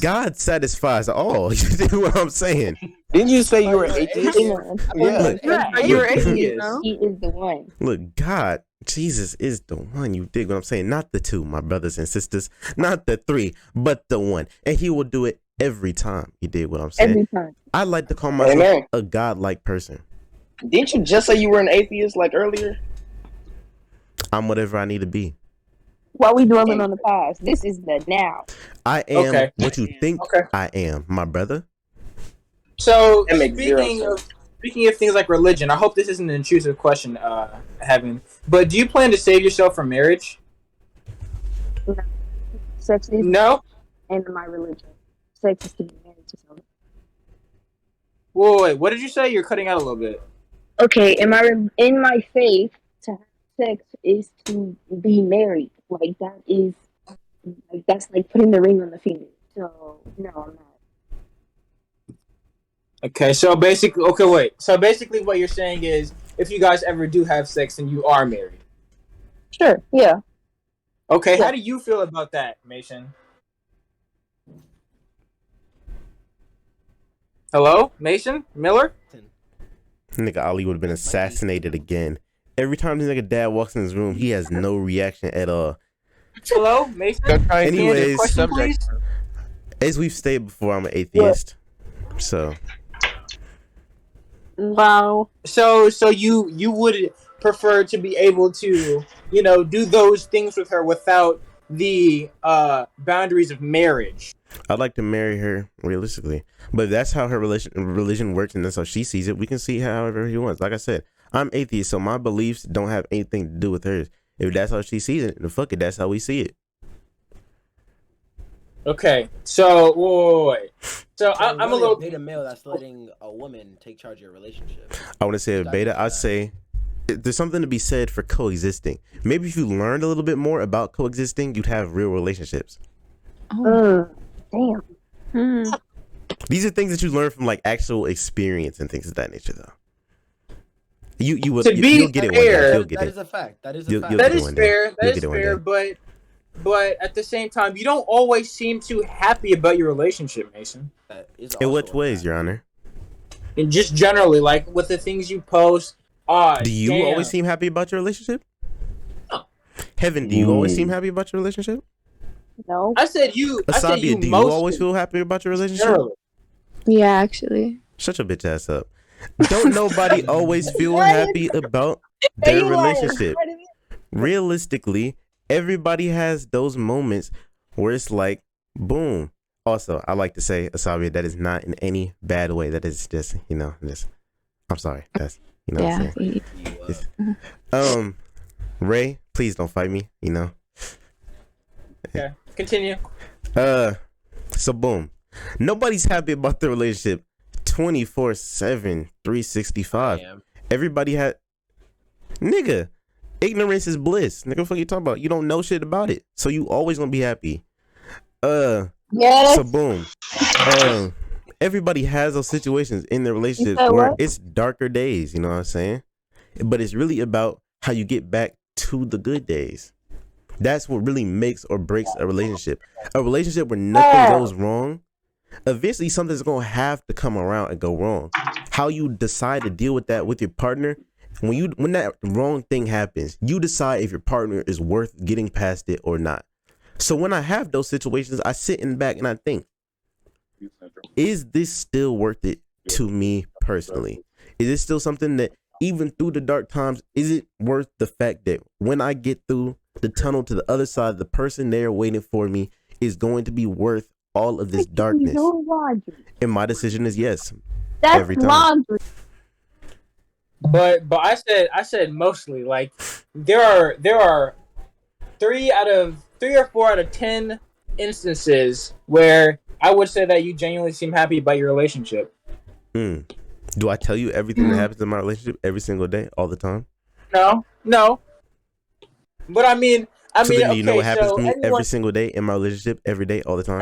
God satisfies all. You see what I'm saying? Didn't you say you were an atheist? Yeah. You're an atheist. He is the one. Look, God, Jesus is the one. You dig what I'm saying? Not the two, my brothers and sisters. Not the three, but the one. And he will do it every time he did what I'm saying. Every time. I like to call myself a godlike person. Didn't you just say you were an atheist like earlier? I'm whatever I need to be. Why we dwelling on the past? This is the now. I am what you think I am, my brother. So speaking of things like religion, I hope this isn't an intrusive question, Heaven. But do you plan to save yourself from marriage? No. Sex is and my religion. Sex is to be married to someone. Wait, what did you say? You're cutting out a little bit. Okay, in my faith, to have sex is to be married. Like that's like putting the ring on the finger. So no, I'm not. Okay, so basically, what you're saying is, if you guys ever do have sex, then you are married. Sure. Yeah. Okay, how do you feel about that, Mason? Hello, Mason Miller. Nigga Ali would have been assassinated again. Every time this nigga dad walks in his room, he has no reaction at all. Hello, Mason. Anyways, question, please? As we've stated before, I'm an atheist. So. Wow. So you would prefer to be able to, do those things with her without the boundaries of marriage. I'd like to marry her realistically, but if that's how her religion works and that's how she sees it, we can see however he wants. Like I said, I'm atheist, so my beliefs don't have anything to do with hers. If that's how she sees it, then fuck it, that's how we see it. Okay, so wait. So I'm a little beta male that's letting a woman take charge of your relationship. I want to say a beta. I'd say there's something to be said for coexisting. Maybe if you learned a little bit more about coexisting, you'd have real relationships. Damn. These are things that you learn from like actual experience and things of that nature, though. You will you'll get it one day. You'll get that it. is a fact. That is fair. That is fair. But at the same time, you don't always seem too happy about your relationship, Mason. In what ways, Your Honor? And just generally, like with the things you post. Do you always seem happy about your relationship? No. Heaven, do you always seem happy about your relationship? No. I said you. Asabia, do you always feel happy about your relationship? Generally. Yeah, actually. Shut your bitch ass up. Don't nobody always feel happy about their relationship. Realistically, everybody has those moments where it's like, boom. Also, I like to say, Asabia, that is not in any bad way. That is just, I'm sorry. That's, what I'm saying. Ray, please don't fight me, Okay, continue. So boom. Nobody's happy about their relationship 24/7, 365. Everybody had nigga. Ignorance is bliss. Nigga, what the fuck you talking about? You don't know shit about it. So you always gonna be happy. So boom. Everybody has those situations in their relationships where it's darker days, you know what I'm saying? But it's really about how you get back to the good days. That's what really makes or breaks a relationship. A relationship where nothing goes wrong, eventually something's gonna have to come around and go wrong. How you decide to deal with that with your partner, when that wrong thing happens, you decide if your partner is worth getting past it or not. So when I have those situations, I sit in the back and I think, is this still worth it to me personally? Is it still something that even through the dark times, is it worth the fact that when I get through the tunnel to the other side, the person there waiting for me is going to be worth all of this darkness? And my decision is yes. That's every time. laundry. But I said mostly, like there are 3 or 4 out of 10 instances where I would say that you genuinely seem happy about your relationship. Do I tell you everything that happens in my relationship every single day, all the time? No. But I mean, do you know what happens so to me every single day in my relationship, every day, all the time?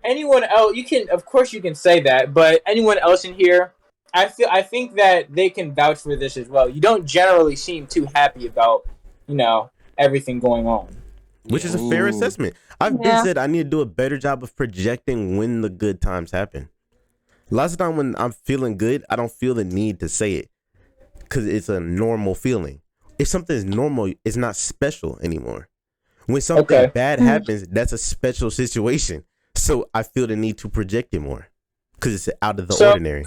Anyone else, of course you can say that, but anyone else in here, I think that they can vouch for this as well. You don't generally seem too happy about, everything going on. Which is a fair assessment. I've been said I need to do a better job of projecting when the good times happen. Lots of time when I'm feeling good, I don't feel the need to say it because it's a normal feeling. If something is normal, it's not special anymore. When something bad happens, that's a special situation. So I feel the need to project it more because it's out of the So- ordinary.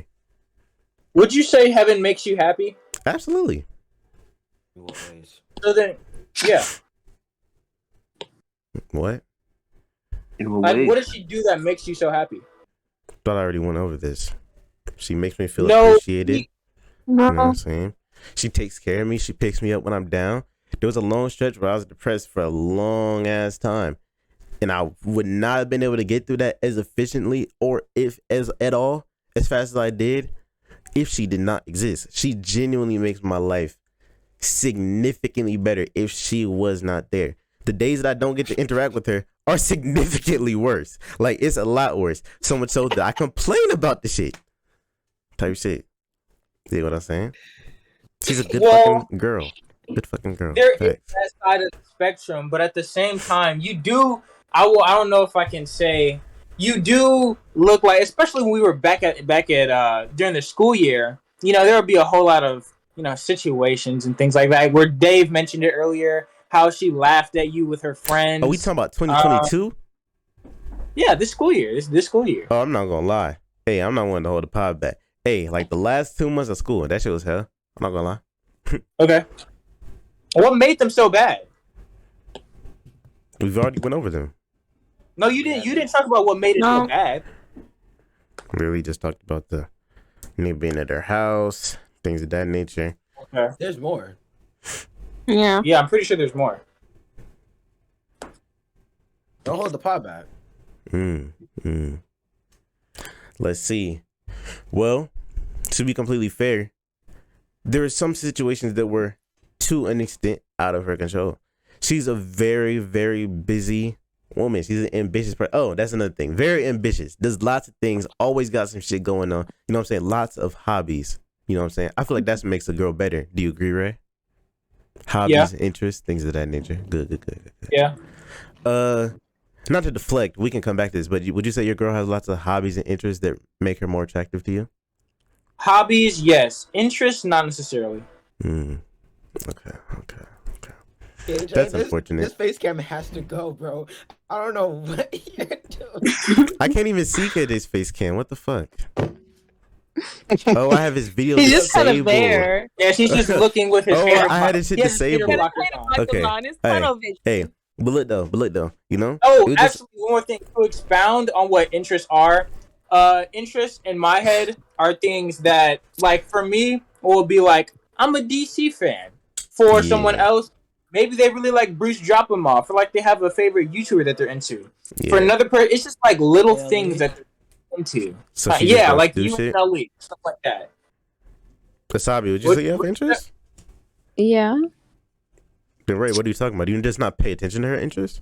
Would you say heaven makes you happy? Absolutely. So then, yeah. What? Like, what does she do that makes you so happy? Thought I already went over this. She makes me feel No, appreciated. You know what No. I'm saying? She takes care of me. She picks me up when I'm down. There was a long stretch where I was depressed for a long ass time. And I would not have been able to get through that as efficiently or if as at all as fast as I did if she did not exist. She genuinely makes my life significantly better if she was not there. The days that I don't get to interact with her are significantly worse. Like, it's a lot worse. So much so that I complain about the shit. Type shit. See what I'm saying? She's a good fucking girl. Good fucking girl. There is Facts. that side of the spectrum, but at the same time, you do. I don't know if I can say you do look like, especially when we were back at during the school year. You know, there would be a whole lot of situations and things like that. Where Dave mentioned it earlier, how she laughed at you with her friends. Are we talking about 2022? Yeah, this school year. This school year. Oh, I'm not gonna lie. Hey, I'm not one to hold the pod back. Hey, like the last 2 months of school, that shit was hell. I'm not gonna lie. Okay. What made them so bad? We've already went over them. No, you didn't. You didn't talk about what made it so bad. Really just talked about the me being at their house, things of that nature. Okay. There's more. Yeah. Yeah, I'm pretty sure there's more. Don't hold the pot back. Let's see. Well, to be completely fair, there are some situations that were to an extent out of her control. She's a very, very busy woman. She's an ambitious person. Oh, that's another thing. Very ambitious. Does lots of things. Always got some shit going on. You know what I'm saying? Lots of hobbies. You know what I'm saying? I feel like that's what makes a girl better. Do you agree, Ray? Hobbies, interests, things of that nature. Good. Yeah. Not to deflect, we can come back to this, but would you say your girl has lots of hobbies and interests that make her more attractive to you? Hobbies, yes. Interests, not necessarily. Okay. KJ, That's unfortunate. This face cam has to go, bro. I don't know what you're doing. I can't even see KJ's face cam. What the fuck? Oh, I have his video He's just kind of disabled. there. Yeah, she's just looking with his hair. I had his shit disabled. Okay. Hey, but look though, you know? Oh, actually, one more thing to expound on what interests are. Interests in my head are things that, like, for me, will be like, I'm a DC fan. For someone else, maybe they really like Bruce Dropomoff, or like they have a favorite YouTuber that they're into. For another person, it's just like little things that they're into. So like do you shit? and Ellie, stuff like that. Wasabi, would you say you have interest? Yeah. Then Ray, what are you talking about? Do you just not pay attention to her interest?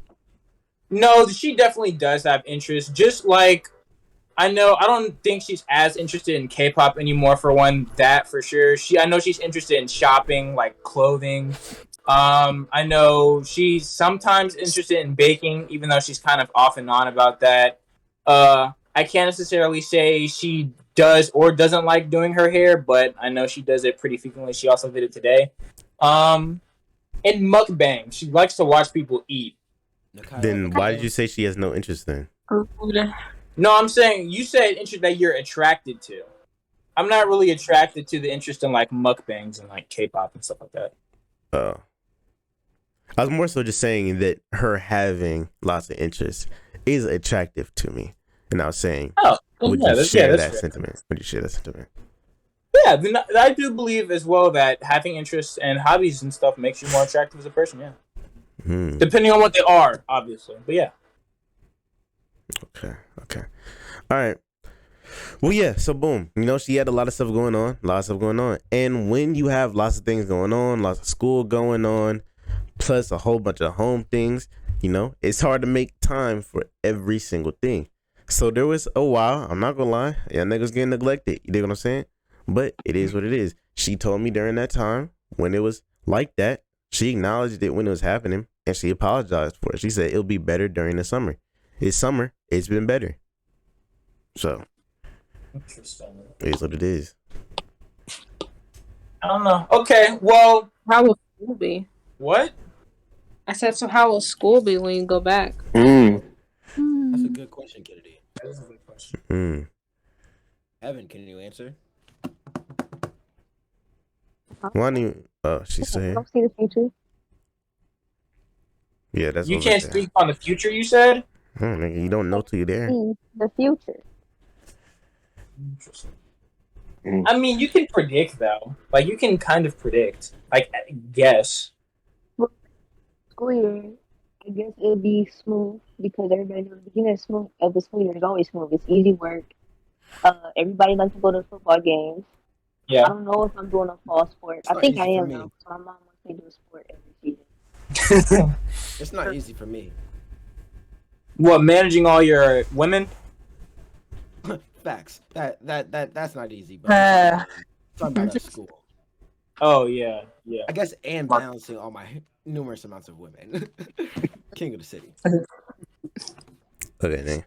No, she definitely does have interest. Just like, I don't think she's as interested in K-pop anymore, for one, that for sure. I know she's interested in shopping, like clothing. I know she's sometimes interested in baking, even though she's kind of off and on about that. I can't necessarily say she does or doesn't like doing her hair, but I know she does it pretty frequently. She also did it today. And mukbang. She likes to watch people eat. Then why did you say she has no interest then? No, I'm saying you said interest that you're attracted to. I'm not really attracted to the interest in like mukbangs and like K-pop and stuff like that. Oh. I was more so just saying that her having lots of interests is attractive to me. And I was saying, would you share that sentiment? Would you share that sentiment? Yeah, then I do believe as well that having interests and hobbies and stuff makes you more attractive as a person, yeah. Depending on what they are, obviously. But yeah. Okay. All right. Well, yeah, so boom. You know, she had a lot of stuff going on. And when you have lots of things going on, lots of school going on, plus a whole bunch of home things, you know, it's hard to make time for every single thing. So there was a while, I'm not gonna lie, y'all niggas getting neglected. You dig what I'm saying? But it is what it is. She told me during that time when it was like that, she acknowledged it when it was happening and she apologized for it. She said it'll be better during the summer. It's summer. It's been better. So, interesting. It is what it is. I don't know. Okay, well, how will school be? What? I said, so how will school be when you go back? That's a good good question, Kennedy. That is a good question. Evan, can you answer? She's still I here. don't see the future. Yeah, that's You what can't speak on the future. You said. Nigga, you don't know till you're there. See the future. Interesting. I mean, you can predict though. Like you can kind of predict. Like guess. School year, I guess it'd be smooth because everybody knows the beginning of the school year is always smooth. It's easy work. Everybody likes to go to football games. Yeah. I don't know if I'm doing a fall sport. I think I am though. My mom wants me to do a sport every season. It's not easy for me. What, managing all your women? Facts. That's not easy. But talking about at school. Oh yeah. I guess and balancing all my numerous amounts of women. King of the city. Okay, then.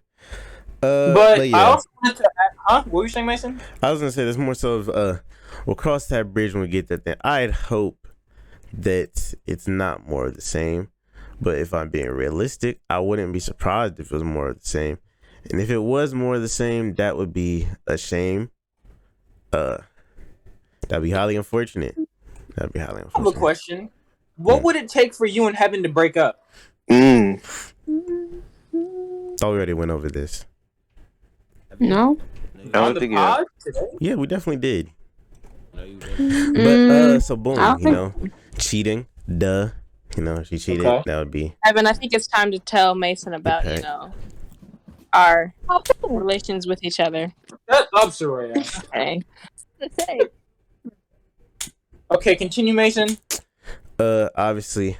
But yeah. I also wanted to add, what were you saying, Mason? I was gonna say there's more so of we'll cross that bridge when we get that thing. I'd hope that it's not more of the same. But if I'm being realistic, I wouldn't be surprised if it was more of the same. And if it was more of the same, that would be a shame. That'd be highly unfortunate. I have a question. What would it take for you and Heaven to break up? Already went over this. No. I don't think Yeah, we definitely did. No, you didn't. But so boom, cheating. Duh. If she cheated, that would be. Evan, I think it's time to tell Mason about our relations with each other. Shut up, Soraya. Okay. Okay, continue, Mason. Obviously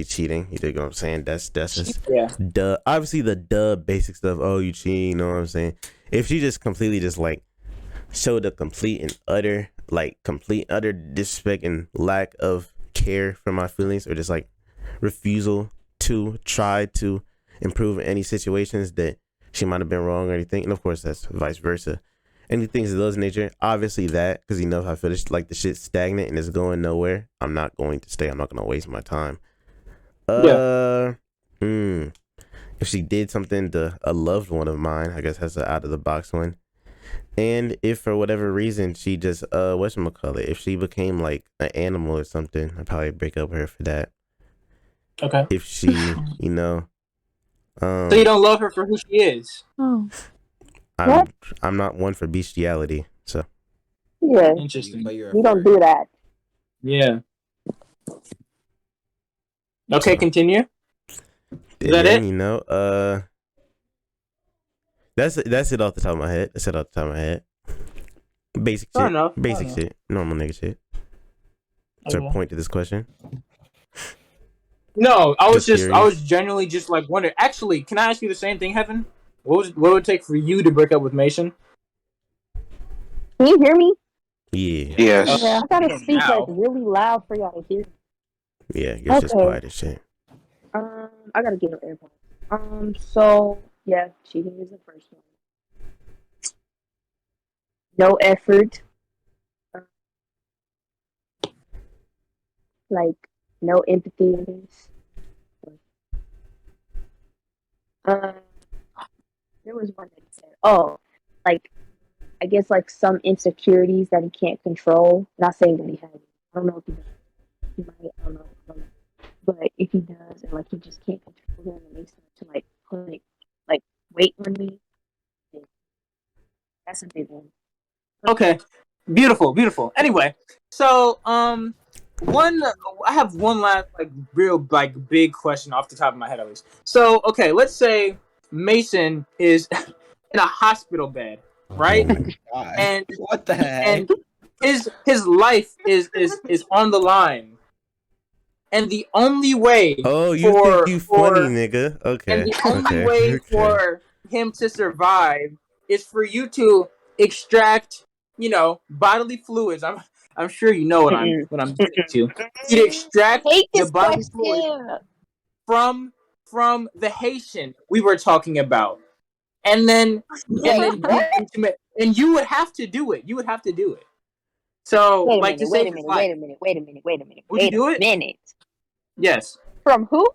cheating. You dig what I'm saying? That's just duh. Obviously the basic stuff. Oh, you cheat. You know what I'm saying? If she just completely just like showed a complete and utter disrespect and lack of care for my feelings, or just like refusal to try to improve in any situations that she might have been wrong or anything, and of course that's vice versa. Anything of those nature, obviously that, because if I feel like the shit's stagnant and it's going nowhere, I'm not going to stay. I'm not going to waste my time. If she did something to a loved one of mine, I guess that's an out of the box one. And if for whatever reason she just whatchamacallit, if she became like an animal or something, I'd probably break up with her for that. Okay. If she, so you don't love her for who she is. I'm not one for bestiality, so. Yeah. Interesting. You don't do that. Yeah. Okay, continue. Is that it? That's it off the top of my head. Basic Fair shit. enough. Basic shit. Normal nigga shit. Is there a point to this question? No, I was curious. genuinely just like wondering. Actually, can I ask you the same thing, Heaven? What would it take for you to break up with Mason? Can you hear me? Yeah. Yes. Yeah, I gotta speak like really loud for y'all to hear. Yeah, you're just quiet as shit. I gotta get an AirPods. So yeah, cheating is the first one. No effort. Like no empathy in this. There was one that said, I guess like some insecurities that he can't control. Not saying that he has. I don't know if he does. He might. I don't know. But if he does, and like he just can't control them, and makes him to like put like weight on me. That's a big one. Okay, beautiful. Anyway, so I have one last real big question off the top of my head at least. So okay, let's say Mason is in a hospital bed, right? And what the heck? And his life is on the line. And the only way think you funny, nigga. Okay. And the only way for him to survive is for you to extract, bodily fluids. I'm sure you know what I'm getting to. You extract the bodily fluids from the Haitian we were talking about. And then you would have to do it. So wait a minute. Would you do it? Minute. Yes. From who?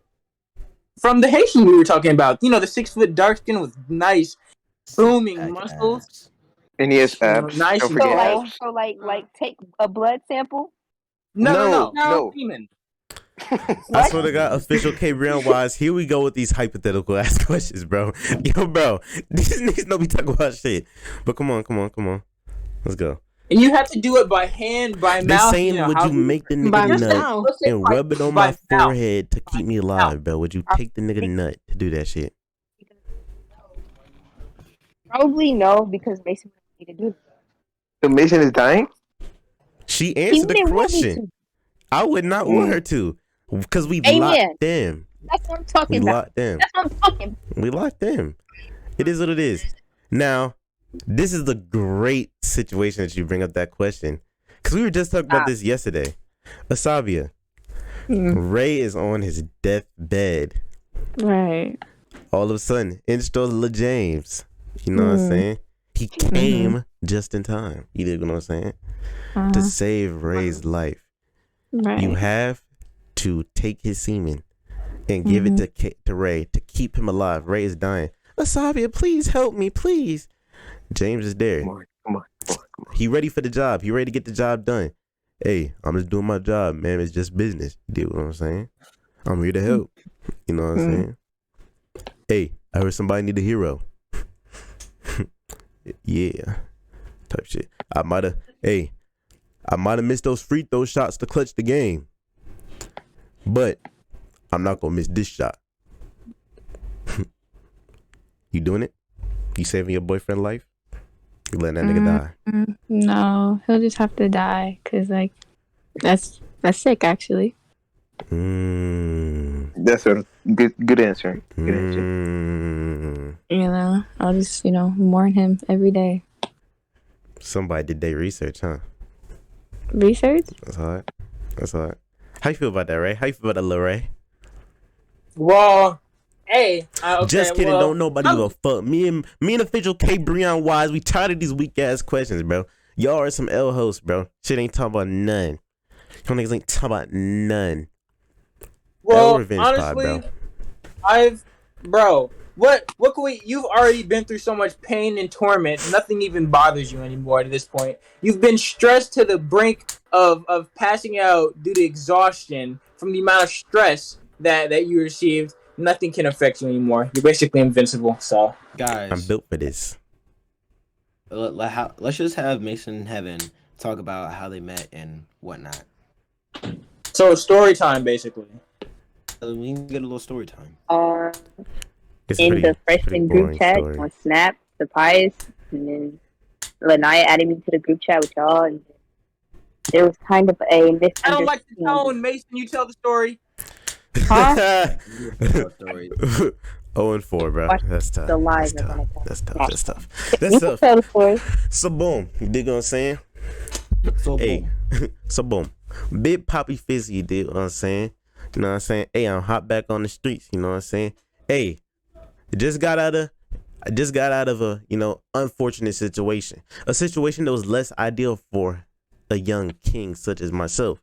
from the Haitian we were talking about. You know, the 6 foot dark skin with nice booming muscles. Abs. And he has abs. Nice Don't and forget tall. abs. So like take a blood sample. No. Semen. I swear to God, official K Brown wise, here we go with these hypothetical ass questions, bro. Yo, bro, these niggas don't be talking about shit. But come on. Let's go. And you have to do it by hand, by They mouth. saying, would you make the By nigga nut mouth. and rub it on by my mouth. forehead to keep me alive, bro? Would you take the nigga nut to do that shit? Probably no, because Mason would need to do it. So Mason is dying? She answered the didn't want me question. to. I would not want her to, because we Amen. locked them. That's what I'm talking We about. locked them. That's what I'm talking about. We locked them. It is what it is. Now, this is the great situation that you bring up that question, because we were just talking about this yesterday. Asabia, Ray is on his deathbed. Right. All of a sudden, in stores Lil James. You know what I'm saying? He came just in time. You know what I'm saying? To save Ray's life. Right. You have to take his semen and give it to Ray to keep him alive. Ray is dying. Asabia, please help me, please. James is there. Come on. He ready for the job. He ready to get the job done. Hey, I'm just doing my job, man. It's just business. You know what I'm saying? I'm here to help. You know what I'm saying? Hey, I heard somebody need a hero. Yeah. Type shit. I might have missed those free throw shots to clutch the game. But I'm not gonna miss this shot. You doing it? You saving your boyfriend's life? You letting that nigga die? No, he'll just have to die, cause like that's sick actually. That's a good answer. Good answer. You know, I'll just mourn him every day. Somebody did their research, huh? Research? That's hard. How you feel about that, Ray? How you feel about that, Lil Ray? Well, hey, okay, just kidding. well, Don't nobody give a fuck. Me and official K Breon Wise, we tired of these weak ass questions, bro. Y'all are some L hosts, bro. Shit ain't talking about none. Y'all niggas ain't talking about none. Well, Revenge honestly, pod, bro. What can we? You've already been through so much pain and torment. Nothing even bothers you anymore at this point. You've been stressed to the brink of passing out due to exhaustion from the amount of stress that you received. Nothing can affect you anymore. You're basically invincible. So, Guys, I'm built for this. Let's just have Mason and Heaven talk about how they met and whatnot. So story time, basically. We can get a little story time. In the freshman group chat on Snap, the Pies, and then Lanaya added me to the group chat with y'all, and there was kind of a misunderstanding. I don't like the tone, Mason. You tell the story. Huh? 0-4, bro. That's tough. That's tough. Tell the story. So boom, you dig what I'm saying? So boom, Big Poppy Fizzy, you dig what I'm saying? You know what I'm saying? Hey, I'm hot back on the streets. You know what I'm saying? Hey, I just got out of a unfortunate situation, a situation that was less ideal for a young king such as myself.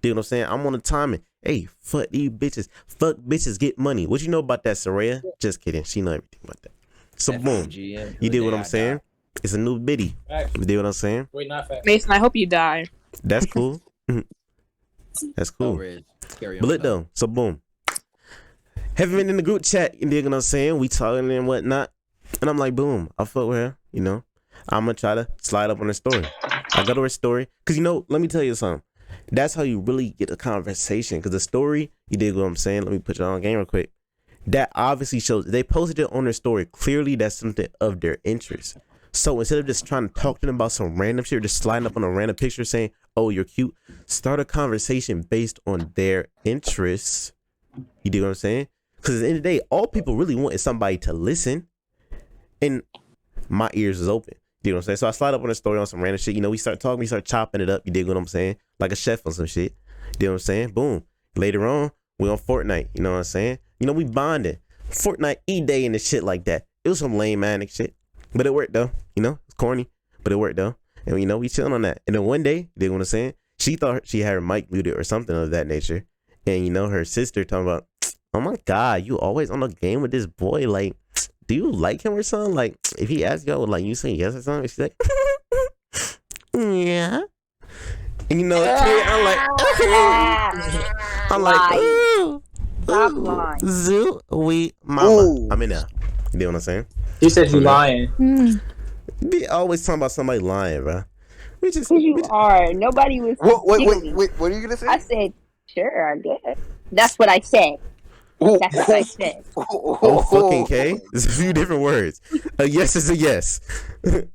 You know what I'm saying? I'm on the timing. Hey, fuck these bitches. Fuck bitches, get money. What you know about that, Soraya? Just kidding. She know everything about that. So boom, you did what I'm saying? It's a new biddy. You did what I'm saying? Wait, not fact. Mason, I hope you die. That's cool. That's cool. But look though, so boom. Haven't been in the group chat, you dig what I'm saying? We talking and whatnot. And I'm like, boom, I fuck with her, I'm gonna try to slide up on her story. I go to her story. Cause let me tell you something. That's how you really get a conversation. Cause the story, you dig what I'm saying? Let me put you on game real quick. That obviously shows they posted it on their story. Clearly that's something of their interest. So instead of just trying to talk to them about some random shit or just sliding up on a random picture saying, oh, you're cute, start a conversation based on their interests. You dig what I'm saying? Because at the end of the day, all people really want is somebody to listen. And my ears is open. You know what I'm saying? So I slide up on a story on some random shit. We start talking, we start chopping it up. You dig what I'm saying? Like a chef on some shit. You know what I'm saying? Boom. Later on, we on Fortnite. You know what I'm saying? We bonded. Fortnite E-Day and the shit like that. It was some lame manic shit. But it worked though. It's corny. But it worked though. And we chilling on that. And then one day, you dig what I'm saying? She thought she had her mic muted or something of that nature. And her sister talking about, oh my God, you always on the game with this boy. Like, do you like him or something? Like, if he asks you, like, you say yes or something, she's like, yeah. And you know, kid, I'm like, ooh, Stop lying. zoo, we, mama. Ooh. I'm in there. You know what I'm saying? He said you lying. Be always talking about somebody lying, bro. Because you are. Nobody was. Wait, what are you gonna say? I said, sure, I guess. That's what I said. That's what I said. Oh, fucking K. There's a few different words. A yes is a yes.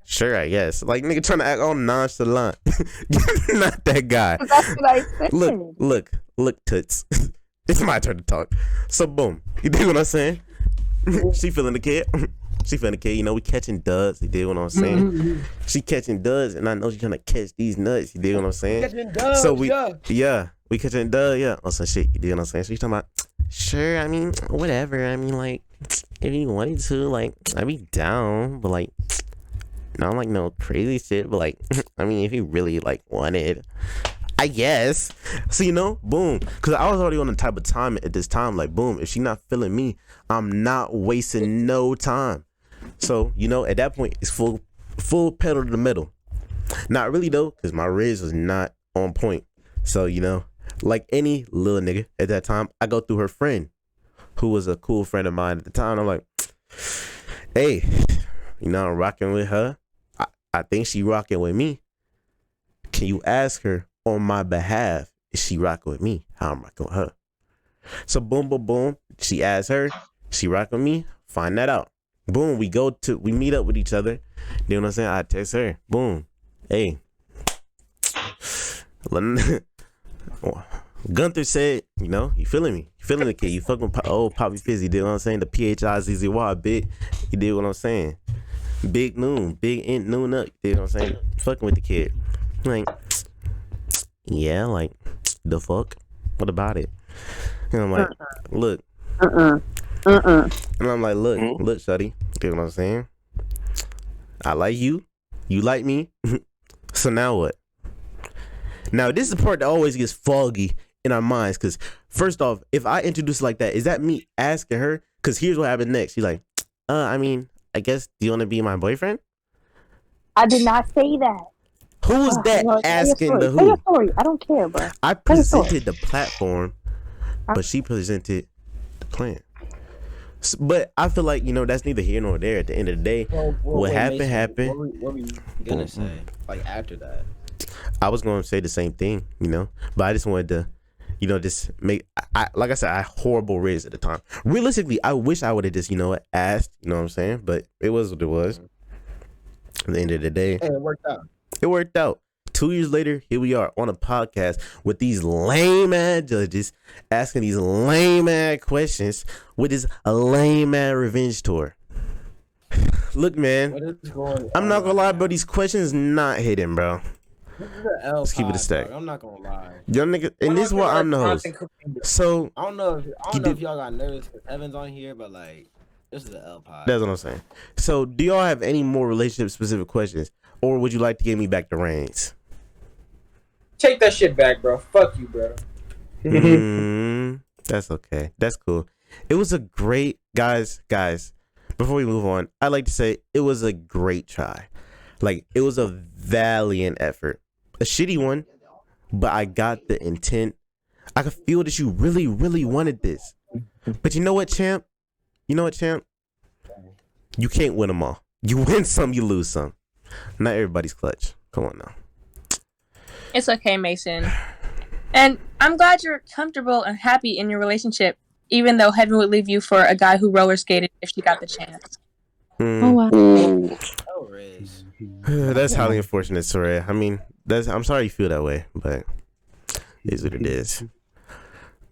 Sure, I guess. Like, nigga trying to act all nonchalant. Not that guy. That's what I said. Look, toots. It's my turn to talk. So, boom. You dig what I'm saying? She feeling the kid. She feeling the kid. You know, we catching duds. You dig what I'm saying? She catching duds, and I know she's trying to catch these nuts. You dig what I'm saying? Catching duds, so we catching duds, yeah. On some shit. You dig what I'm saying? So she's talking about, sure, I mean, whatever. I mean, like, if you wanted to, like, I'd be down, but like, not like no crazy shit, but like, I mean, if you really like wanted, I guess. So, you know, boom. Because I was already on the type of time at this time, like, boom, if she not feeling me, I'm not wasting no time. So, you know, at that point, it's full pedal to the metal. Not really, though, because my Riz was not on point. So, you know, like any little nigga at that time, I go through her friend, who was a cool friend of mine at the time. I'm like, hey, you know, I'm rocking with her. I think she rocking with me. Can you ask her on my behalf, is she rocking with me? How I'm rocking with her. So boom, boom, boom. She asks her, she rocking with me. Find that out. Boom, we meet up with each other. You know what I'm saying? I text her. Boom. Hey. Gunther said, you know, you feeling me? You feeling the kid? You fucking old Poppy Fizz. You did what I'm saying? The PHIZZY, big. You did what I'm saying? Big Noon, big int Noon up. You did what I'm saying? Fucking with the kid. Like, yeah, like, the fuck? What about it? And I'm like, look. And I'm like, look, shawty. You did what I'm saying? I like you. You like me. So now what? Now, this is the part that always gets foggy in our minds. Because, first off, if I introduce it like that, is that me asking her? Because here's what happened next. She's like, I mean, I guess, do you want to be my boyfriend? I did not say that. Who's that asking the who? Tell your story. I don't care, bro. I presented the platform, but she presented the plan. But I feel like, you know, that's neither here nor there. At the end of the day, what happened. What were you gonna say? Like, after that? I was going to say the same thing, you know, but I just wanted to, you know, just make, like I said, I had horrible Riz at the time. Realistically, I wish I would have just, you know, asked, you know what I'm saying? But it was what it was. At the end of the day. And it worked out. It worked out. 2 years later, here we are on a podcast with these lame ass judges asking these lame ass questions with this lame ass revenge tour. Look, man, I'm not gonna lie, bro. These questions not hitting, bro. Let's keep it a stack. I'm not gonna lie. Young nigga, and this is what I'm the host. So I don't know if y'all got nervous because Evan's on here, but like, this is the L pod. That's what I'm saying. So do y'all have any more relationship specific questions, or would you like to give me back the reins? Take that shit back, bro. Fuck you, bro. That's okay. That's cool. It was a great guys. Before we move on, I'd like to say it was a great try. Like, it was a valiant effort. A shitty one, but I got the intent. I could feel that you really, really wanted this. But you know what, champ? You can't win them all. You win some, you lose some. Not everybody's clutch. Come on now. It's okay, Mason. And I'm glad you're comfortable and happy in your relationship, even though Heaven would leave you for a guy who roller skated if she got the chance. Oh, wow. That's highly unfortunate, Soraya. I mean, I'm sorry you feel that way, but it is what it is.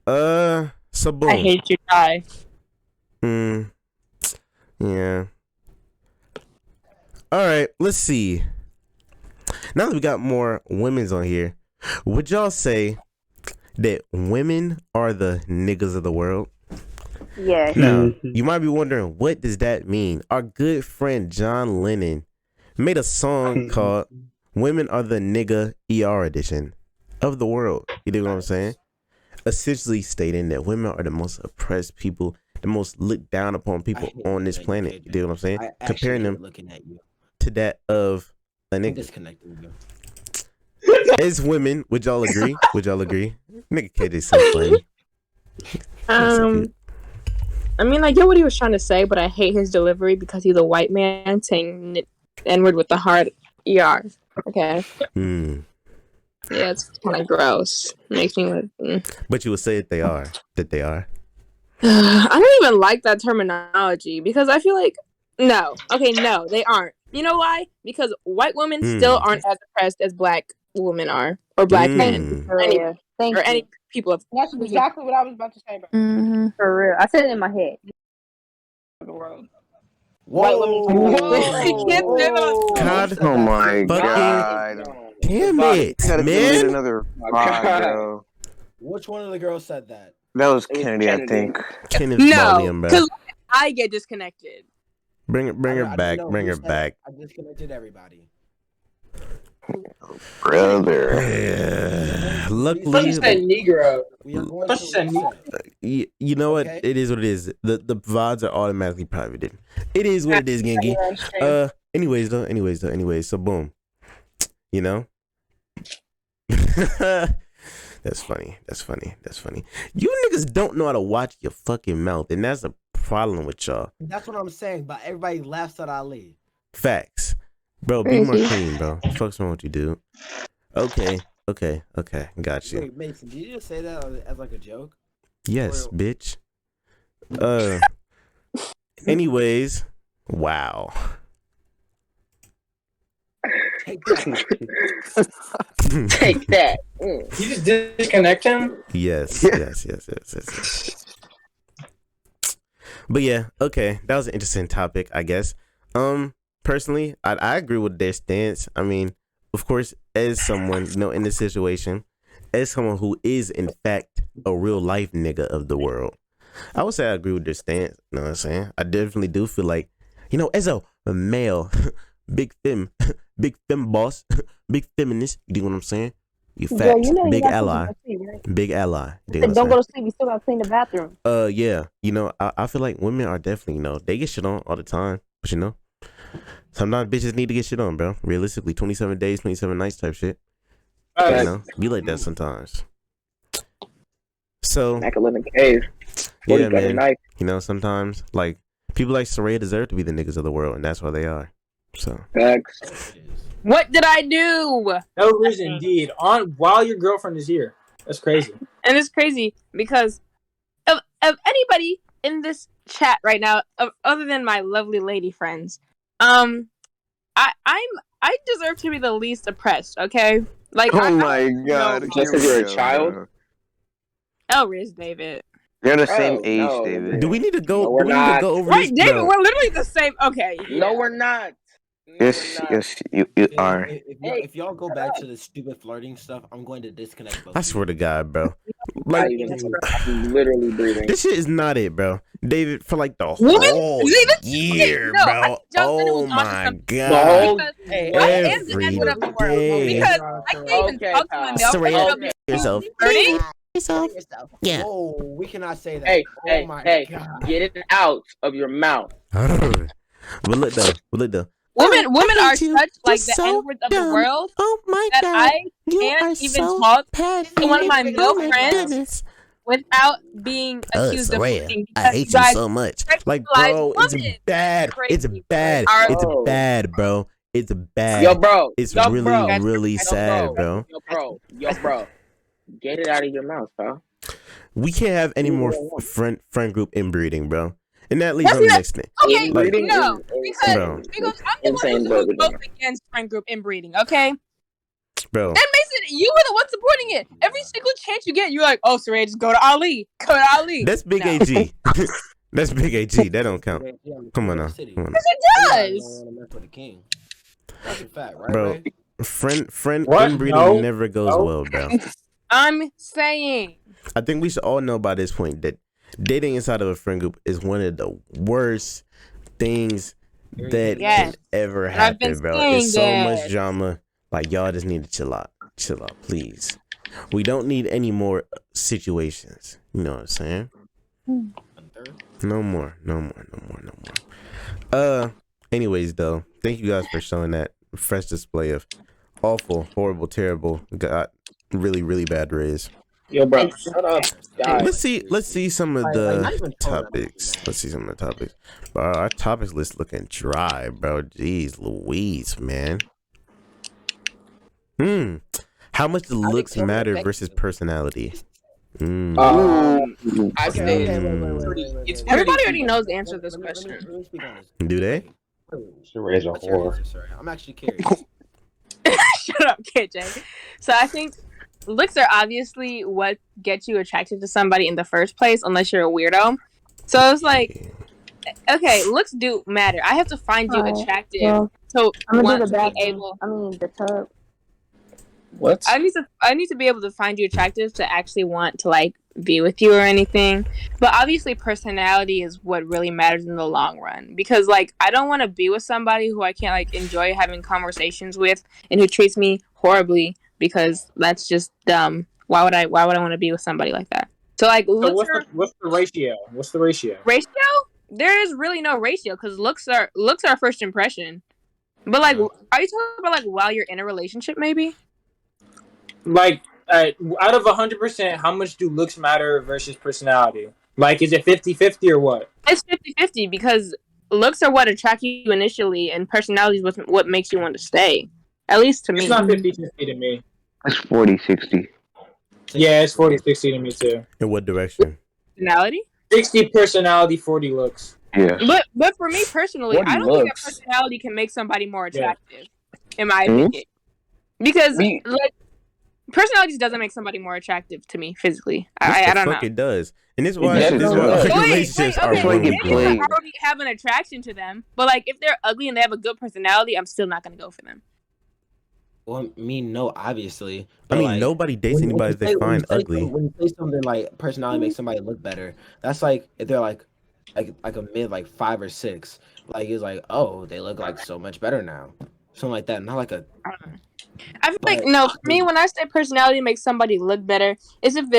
So boom. I hate you, guy. Yeah. All right, let's see. Now that we got more women's on here, would y'all say that women are the niggas of the world? Yeah. Now, you might be wondering, what does that mean? Our good friend John Lennon made a song called Women Are the Nigga ER Edition of the World. You dig what I'm saying? essentially stating that women are the most oppressed people, the most looked down upon people on this planet. You know what I'm saying? Comparing them looking at you to that of a nigga. Disconnecting you. As women, would y'all agree? Would y'all agree? Nigga KJ's so funny. I mean, I get what he was trying to say, but I hate his delivery because he's a white man saying N-word with the hard ER. Okay. Mm. Yeah, it's kind of gross. Makes me like. But you would say that they are. That they are. I don't even like that terminology because I feel like no, they aren't. You know why? Because white women still aren't as oppressed as black women are, or black men, or any people of. That's exactly what I was about to say. For real, I said it in my head. The world. White women. God, oh my god! Damn it, man! Another bro. Which one of the girls said that? That was Kennedy, I think. Kenneth No, Volume, bro. because I get disconnected. Bring her back. Bring her back. I disconnected everybody. Brother. Yeah. Luckily, I thought you said Negro. We are going I thought you said Negro. you know what? Okay. It is what it is. The VODs are automatically privated. It is what it is, Gengi. Anyways, so boom. You know? That's funny. You niggas don't know how to watch your fucking mouth, and that's a problem with y'all. That's what I'm saying, but everybody laughs at Ali. Facts. Bro, be more clean, bro. Fuck's wrong with you, dude? Okay. Got you. Wait, Mason, did you just say that as like a joke? Yes, bitch. Anyways, wow. Take that. Take that. You just disconnect him? Yes. But yeah, okay. That was an interesting topic, I guess. Personally, I agree with their stance. I mean, of course, as someone, in this situation, as someone who is in fact a real life nigga of the world, I would say I agree with their stance. You know what I'm saying? I definitely do feel like, as a male, big fem boss, big feminist, you know what I'm saying? You facts, big ally, big ally. Don't go to sleep. You still gotta clean the bathroom. Yeah. I feel like women are definitely, they get shit on all the time, but sometimes bitches need to get shit on, bro. Realistically, 27 days, 27 nights type shit. Be like that sometimes. So, I could live in a cave. Yeah, man. Sometimes like people like Soraya deserve to be the niggas of the world, and that's why they are. So. Facts. What did I do? No reason, indeed. While your girlfriend is here. That's crazy. And it's crazy because of anybody in this chat right now, other than my lovely lady friends, I deserve to be the least oppressed. Okay, like my god! Just because you're a child. Oh, Riz, David. They're the same age, David. Do we need to go? No, we're not. Over right, this, David. We're literally the same. Okay. No, we're not. Yes, you are. If y'all go back to the stupid flirting stuff, I'm going to disconnect both. I swear to God, bro. Like, I'm literally breathing. This shit is not it, bro. David, for like the whole year, bro. Oh my God. Every day. Because I can't even talk to my Soraya, yourself. Yeah. Oh, we cannot say that. Hey, get it out of your mouth. But look though. Women are such like the N-words of the world that I can't even talk to one of my male friends without being accused of cheating. I hate you so much. Like, bro, it's bad. It's bad, bro. It's bad. Yo, bro. It's really sad, bro. Yo, bro. Get it out of your mouth, bro. We can't have any more friend group inbreeding, bro. And that leads on the next thing. Okay, like, no, because I'm the one who goes against friend group inbreeding, okay? Bro. And Mason, you were the one supporting it. Every single chance you get, you're like, oh, Soraya, just go to Ali. That's Big AG. That's Big AG. That don't count. Come on now. Because it does. That's a fact, right? Bro, friend inbreeding never goes well, bro. I'm saying. I think we should all know by this point that dating inside of a friend group is one of the worst things that can ever happen, bro. It's so much drama. Like, y'all just need to chill out, please. We don't need any more situations. You know what I'm saying? No more. Anyways, though, thank you guys for showing that fresh display of awful, horrible, terrible, got really, really bad rays. Yo, bro, shut up, guys. Let's see some of the topics. Bro, our topics list looking dry, bro. Jeez Louise, man. How much do looks matter versus personality? I say Everybody already knows the answer to this question. Do they? I'm actually curious. Shut up, KJ. So I think looks are obviously what gets you attracted to somebody in the first place, unless you're a weirdo. So it's like, okay, looks do matter. I have to find you attractive. Well, So I'm gonna want do the to be bathroom. able. I mean, the tub. What? I need to be able to find you attractive to actually want to like be with you or anything. But obviously personality is what really matters in the long run, because like I don't want to be with somebody who I can't like enjoy having conversations with and who treats me horribly, because that's just dumb. Why would I want to be with somebody like that? So like So what's the ratio? What's the ratio? Ratio? There is really no ratio, because looks are first impression. But like, are you talking about like while you're in a relationship maybe? Like, out of 100%, how much do looks matter versus personality? Like, is it 50-50 or what? It's 50-50, because looks are what attract you initially, and personality is what makes you want to stay. At least to me. It's not 50-50 to me. It's 40-60. Yeah, it's 40-60 to me too. In what direction? Personality? 60 personality, 40 looks. Yeah. But for me personally, I don't think that personality can make somebody more attractive, in my opinion. Because like, personality doesn't make somebody more attractive to me physically. I don't know. It does, and this is why relationships are maybe I already have an attraction to them, but like if they're ugly and they have a good personality, I'm still not gonna go for them. Well, no, obviously. I mean, like, nobody dates anybody they find ugly. When you say something like personality makes somebody look better, that's like if they're like a mid like 5 or 6, like it's like, oh, they look like so much better now, something like that. Not like a. I feel like no. For me, when I say personality makes somebody look better, is if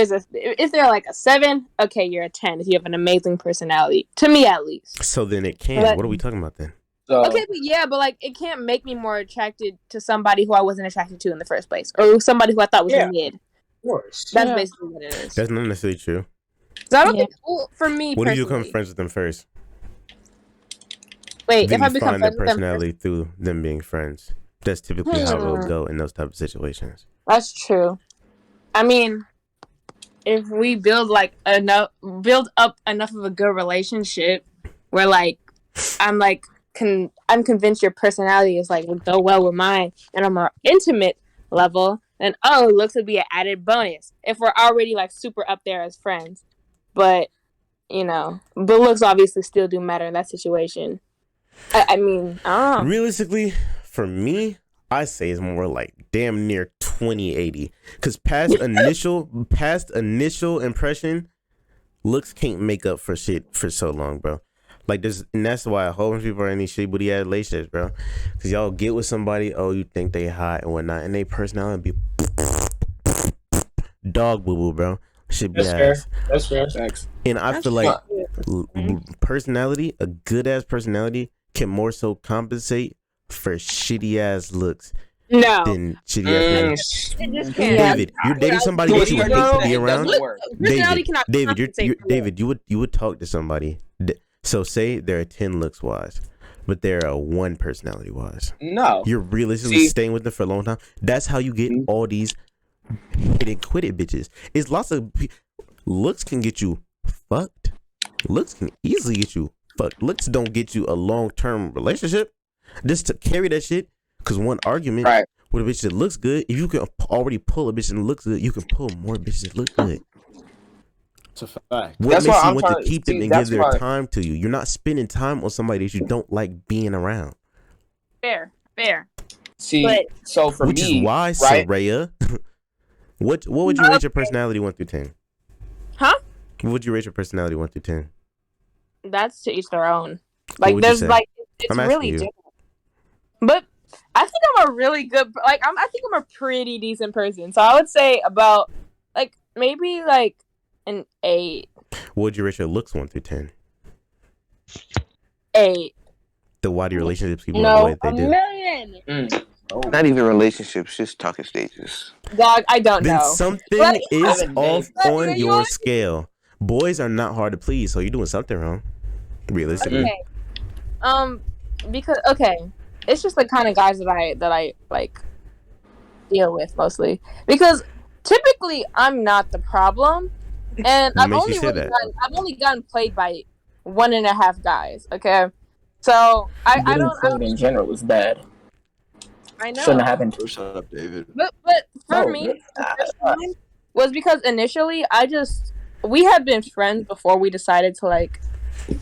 they're like a 7, okay, you're a 10 if you have an amazing personality. To me, at least. So then it can. What are we talking about then? Okay, but like it can't make me more attracted to somebody who I wasn't attracted to in the first place, or somebody who I thought was mid. Of course, that's basically what it is. That's not necessarily true. So I don't think for me. What do you become friends with them first? Wait, then if I become friends with them, personality through them being friends. That's typically how it will go in those type of situations. That's true. I mean, if we build up enough of a good relationship, where like I'm convinced your personality is like would go well with mine, and on a more intimate level, then looks would be an added bonus if we're already like super up there as friends. But but looks obviously still do matter in that situation. I mean, I don't know. Realistically, for me, I say it's more like damn near 20-80. Because past initial impression, looks can't make up for shit for so long, bro. Like and that's why a whole bunch of people are in these shitty booty ass relationships, bro. Because y'all get with somebody, you think they hot and whatnot, and they personality be dog boo boo, bro. Shit be ass. That's fair. Thanks. And I feel like personality, a good ass personality, can more so compensate for shitty ass looks than shitty ass looks. David, you're dating somebody that you would hate to be around. David, you would talk to somebody. So say they're a 10 looks wise, but they're a 1 personality wise. No, you're realistically staying with them for a long time. That's how you get all these hit and quit it bitches. It's lots of looks can get you fucked. Looks can easily get you fucked. Looks don't get you a long-term relationship. Just to carry that shit, because one argument with a bitch that looks good, if you can already pull a bitch that looks good, you can pull more bitches that look good. It's a fact. What makes you want to keep them and give their time to you? You're not spending time on somebody that you don't like being around. Fair. See, so for which me, is why, Soraya, what would you rate your personality 1 through 10? Huh? What would you rate your personality 1 through 10? That's to each their own. Like there's like it's really different. But I think I'm a really good, like, I think I'm a pretty decent person. So I would say about, like, maybe, like, an 8. What would you rate your looks 1 through 10? 8. The why do relationships keep going the way they do? million. Not even relationships, just talking stages. Dog, I don't Then know. something Like, is Haven't off dated. on You your want- scale. Boys are not hard to please, so you're doing something wrong. Realistically. Okay. Because it's just the kind of guys that I like deal with mostly. Because typically I'm not the problem, and What I've makes you only say that? gotten played by 1.5 guys. Okay, so I Getting don't. played in general is bad. I know. Shouldn't have happened. Shut up, David. But for No, me, the first time was because initially we had been friends before we decided to like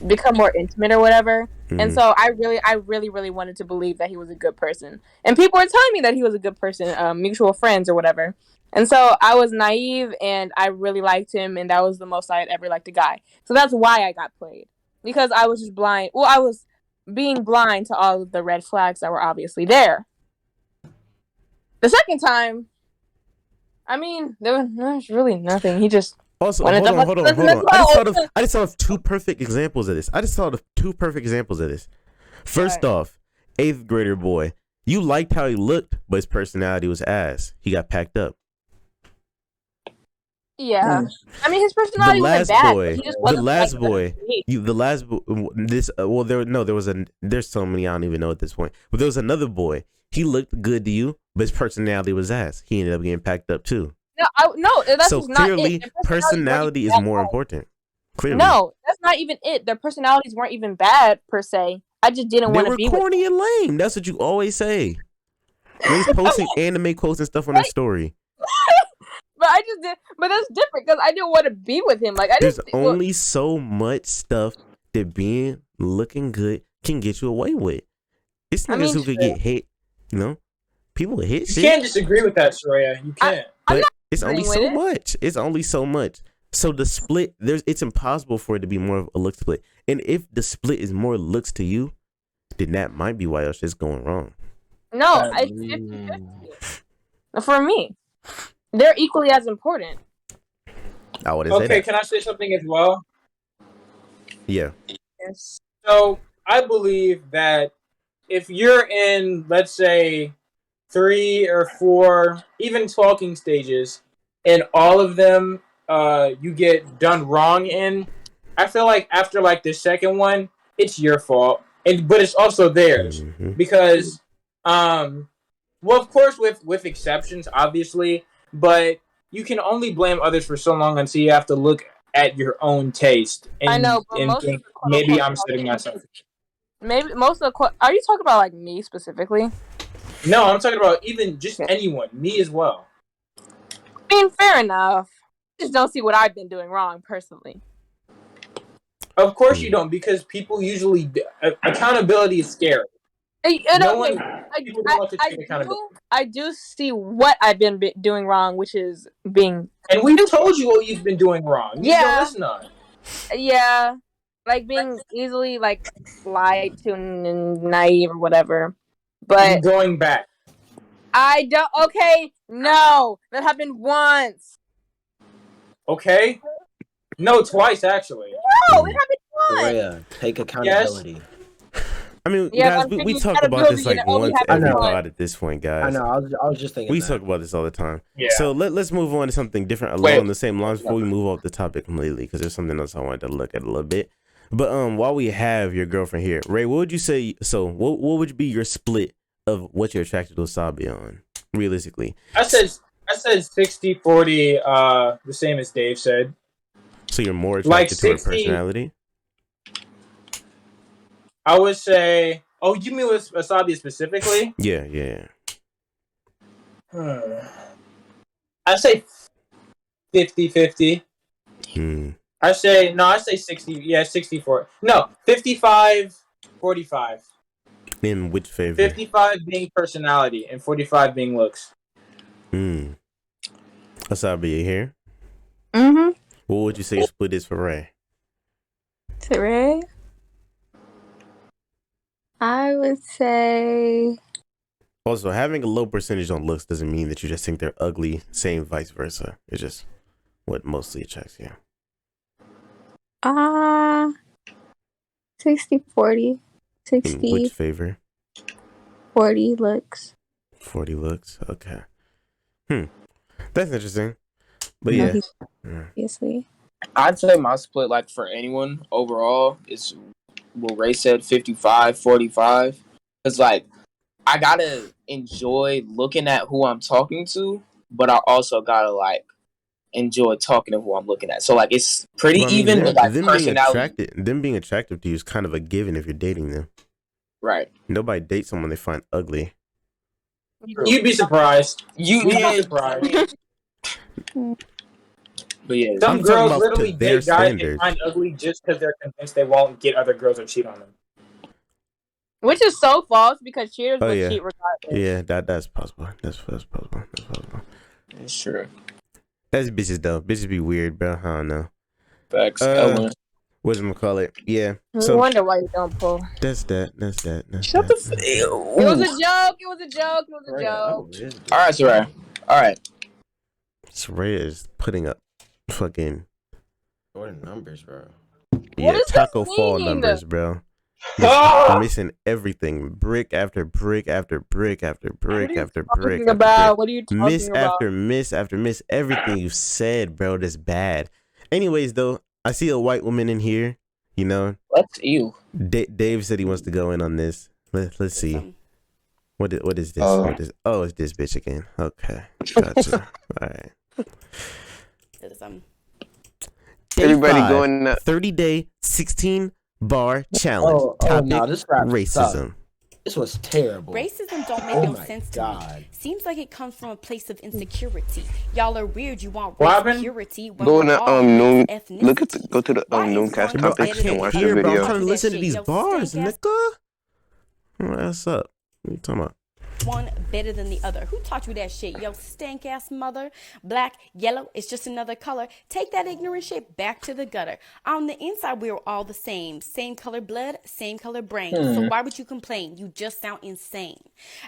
become more intimate or whatever. And so I really wanted to believe that he was a good person. And people were telling me that he was a good person, mutual friends or whatever. And so I was naive and I really liked him, and that was the most I had ever liked a guy. So that's why I got played. Because I was just blind. Well, I was being blind to all of the red flags that were obviously there. The second time, I mean, there was really nothing. He just Also, wanted hold on. to I just thought of two perfect examples of this. First off, 8th grader boy. You liked how he looked, but his personality was ass. He got packed up. Yeah, I mean his personality wasn't bad. But he just wasn't there's so many I don't even know at this point. But there was another boy. He looked good to you, but his personality was ass. He ended up getting packed up too. No, that's So just not clearly, it. personality is more important. Clearly, No, that's not even it. Their personalities weren't even bad per se. I just didn't want to be with corny and lame. That's what you always say. When he's posting anime quotes and stuff on his story. But I just did. But that's different because I didn't want to be with him. Like There's only so much stuff that being looking good can get you away with. It's niggas who could get hit. You know, people hit shit. You can't disagree with that, Soraya. You can't. But it's only so much. It's only so much. So the split, it's impossible for it to be more of a look split. And if the split is more looks to you, then that might be why your shit's going wrong. No, it's 50-50. For me, they're equally as important. I wouldn't say that. Can I say something as well? Yeah. Yes. So I believe that if you're in, let's say, 3 or 4, even talking stages, and all of them you get done wrong in, I feel like after like the second one, it's your fault, but it's also theirs because, well, of course with exceptions, obviously, but you can only blame others for so long until you have to look at your own taste and, I know, but and think maybe I'm setting myself. Maybe most of the are you talking about like me specifically? No, I'm talking about even just anyone, me as well. I mean, fair enough. I just don't see what I've been doing wrong personally. Of course you don't, because people usually accountability is scary. I do see what I've been doing wrong, which is being. And we told you what you've been doing wrong. You don't listen to us. Yeah, like being easily like lied to and naive or whatever. But and going back. I don't. Okay, no, that happened once. Okay. No, twice actually. No, it happened once. Rhea, take accountability. Yes. I mean, Yeah, guys, we talk about this like once every pod at this point, guys. I know. I was just thinking. We talk about this all the time. Yeah. So let's move on to something different along the same lines before we move off the topic completely, because there's something else I wanted to look at a little bit. But while we have your girlfriend here, Ray, what would you say? So what would be your split of what you're attracted to Sabi on, realistically? I said 60-40, the same as Dave said. So you're more attracted Like to her 60 personality? I would say. Oh, you mean with Wasabi specifically? Yeah. I say 50-50. I say 60. Yeah, 64. No, 55-45. In which favor? 55 being personality and 45 being looks. Wasabi, you here? Mm-hmm. What would you say your split is for Ray? To Ray? I would say Also, having a low percentage on looks doesn't mean that you just think they're ugly. Same vice versa. It's just what mostly attracts you. 60-40. In 60, which favor? 40 looks. 40 looks. Okay. That's interesting. But No, yeah. he's obviously. I'd say my split, like for anyone overall, is what Ray said, 55-45. It's like I gotta enjoy looking at who I'm talking to, but I also gotta like enjoy talking to who I'm looking at. So like it's pretty Well, I mean, even, but like them personality. being attractive to you is kind of a given if you're dating them. Right. Nobody dates someone they find ugly. You'd be surprised. You'd be surprised. But yeah, Some I'm talking girls about literally to their date guys they standards. find ugly just because they're convinced they won't get other girls or cheat on them. Which is so false because cheaters Oh would yeah, cheat regardless. yeah. That's possible. That's possible. That's possible. it's true. That's bitches though. Bitches be weird, bro. I don't know. Facts. Whatchamacallit? Yeah. No So wonder why you don't pull. that's that. Shut the It was a joke. It was a joke. It was a joke. All right, Sarai. All right. Soraya is putting up fucking What are numbers, bro? yeah does taco this fall mean? numbers, bro. Missing everything, brick after brick after brick after brick after brick. Talking about what are you talking Miss about? after miss after miss. Everything you said, bro, that's bad. Anyways, though, I see a white woman in here. You know, What's you? Dave said he wants to go in on this. Let's see. What is this? What is? Oh, it's this bitch again. Okay, gotcha. All right. Everybody Day 5, going 30-day 16-bar challenge. Topic no, this rap racism. sucked. This was terrible. Racism don't make Oh no my sense to God. me. Seems like it comes from a place of insecurity. Y'all are weird. You want What race happened? purity when Go we're to all Noon. mixed Look at ethnicity. go to the Why is Nooncast one Bro, I topics better and can't watch than the hear, bro. I'm video. trying to listen to these Yo, bars, stank ass- nigga. What's up? What you talking about? one better than the other? Who taught you that shit? Yo, stank ass mother. Black, yellow, it's just another color. Take that ignorant shit back to the gutter. On the inside, we're all the same. Same color blood, same color brain. So why would you complain? You just sound insane.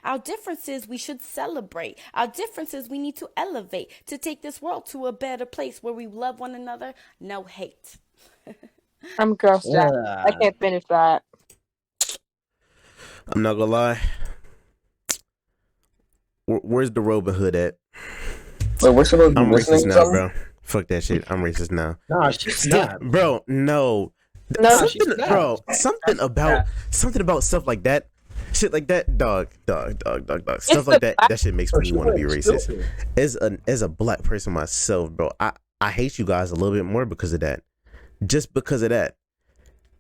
Our differences we should celebrate. Our differences we need to elevate to take this world to a better place where we love one another. No hate. I'm grossed out. I can't finish that. I'm not gonna lie. Where's the Robin Hood at? Wait, what's the I'm racist now, bro. Fuck that shit. I'm racist now. Nah, she's not. Bro, no. No, she's Something, not. bro. Something about stuff like that. Shit like that, dog. Stuff like that. That shit makes me want to be racist. As a black person myself, bro, I hate you guys a little bit more because of that. Just because of that.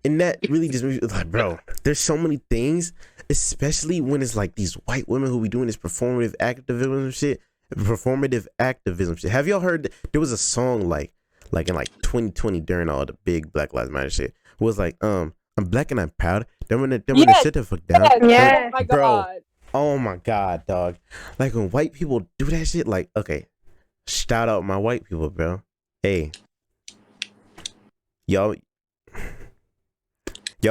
And that really just makes me like, bro, there's so many things, especially when it's like these white women who be doing this performative activism shit. Have y'all heard? There was a song like in like 2020 during all the big Black Lives Matter shit. It was like, I'm black and I'm proud. Then when they sit the fuck down. Yeah. Oh my Bro. God. Oh my God, dog. Like when white people do that shit, like, okay, shout out my white people, bro. Hey, y'all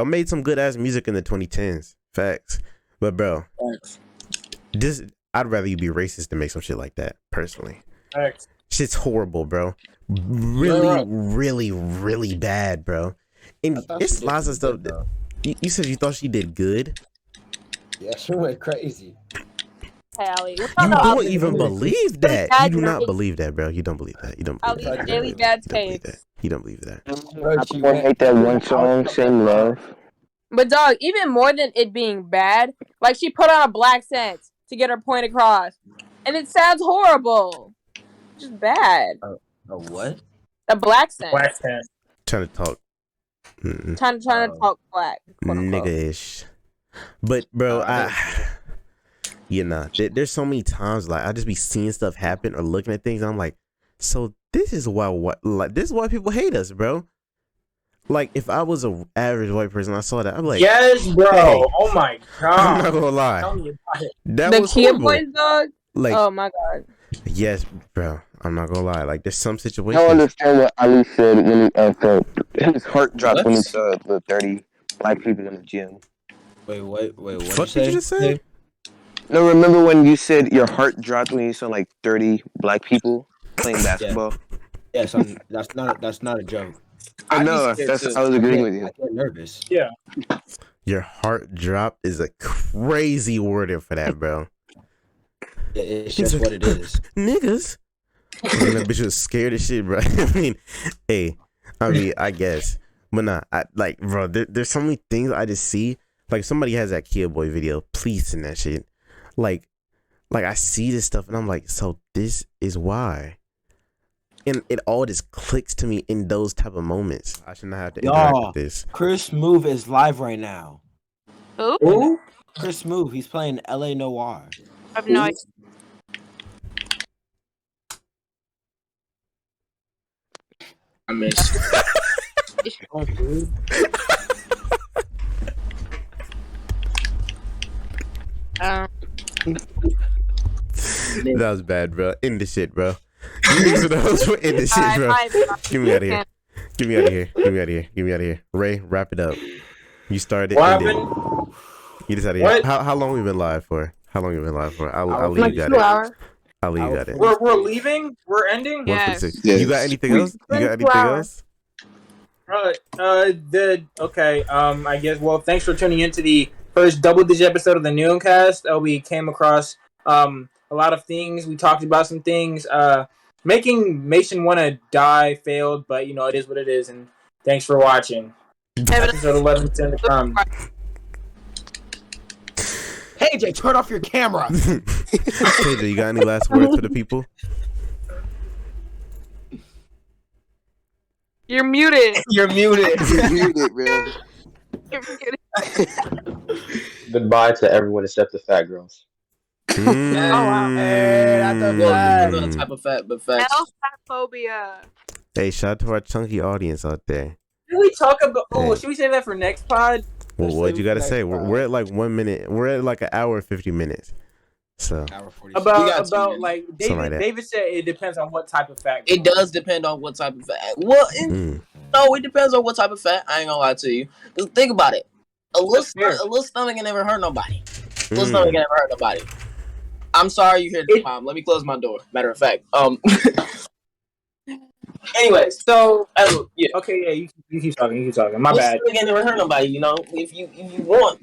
made some good ass music in the 2010s. Facts. But bro, I'd rather you be racist than make some shit like that, personally. Thanks. Shit's horrible, bro. Really bad, bro. And it's lots of stuff. You said you thought she did good? Yeah, she went crazy. Hallie. You don't even believe that. You do not believe that, bro. You don't believe that. You don't believe that. Daily bad takes. You don't believe that. I hate that one song, Same Love. But dog, even more than it being bad, like she put on a black scent to get her point across, and it sounds horrible. Just bad. A what? A black scent. Black tent. Trying to talk. Trying to talk black. Nigga-ish. But bro, there's so many times like I just be seeing stuff happen or looking at things. And I'm like, so this is why people hate us, bro. Like if I was an average white person, I saw that, I'm like, yes, bro. Hey, oh my God. I'm not gonna lie. Tell me about it. That The was Kia horrible. Boys, dog. Like, oh my God. yes, bro. I'm not gonna lie. Like, there's some I situations. don't understand what Ali said when he felt his heart dropped when he saw the 30 black people in the gym. Wait, what Fuck did you just say? No, remember when you said your heart dropped when you saw like 30 black people playing basketball? Yes, that's not a joke. I I'd be know. scared That's too. I was agreeing with you. I get nervous. Yeah. Your heart drop is a crazy wording for that, bro. It's just what it is. Niggas. And that bitch was scared as shit, bro. I guess. But nah, bro, there's so many things I just see. Like, somebody has that Kia Boy video. Please send that shit. Like I see this stuff and I'm like, so this is why. And it all just clicks to me in those type of moments. I should not have to interact with this. Chris Move is live right now. Who? Chris Move, he's playing LA Noir. I have no idea. I miss. That was bad, bro. End the shit, bro. You for the host for end the shit, bro. Get me out of here. Get me out of here. Get me out of here. Get me out of here. Ray, wrap it up. You started. What ended. happened? Get us out of here. How long we been live for? How long we been live for? I'll leave you got it. I'll leave you got it. We're leaving. We're ending. Yes. You got anything else? You got anything else? Okay. I guess. Well, thanks for tuning in to the first double-digit episode of the Nooncast. We came across a lot of things. We talked about some things. Making Mason want to die failed, but it is what it is. And thanks for watching. Episode 11 to come. Hey Jay, turn off your camera. Hey Jay, you got any last words for the people? You're muted. You're muted. You're muted, bro. You're muted. Goodbye to everyone except the fat girls. Oh wow. Hey, that's another type of fat, but facts. Fatphobia. Hey, shout out to our chunky audience out there. Should we talk about? Should we say that for next pod? Well, what you gotta say? We're at like 1 minute. We're at like an hour and 50 minutes. So about like like that. David said it depends on what type of fat. It does depend on what type of fat. Well, no, it depends on what type of fat. I ain't gonna lie to you. Just think about it. A little stomach can never hurt nobody. A little stomach can never hurt nobody. I'm sorry you hear this, Mom. Let me close my door. Matter of fact, Anyway, so yeah. Okay, yeah, you keep talking. You keep talking. My Little bad. stomach can never hurt nobody. If you want,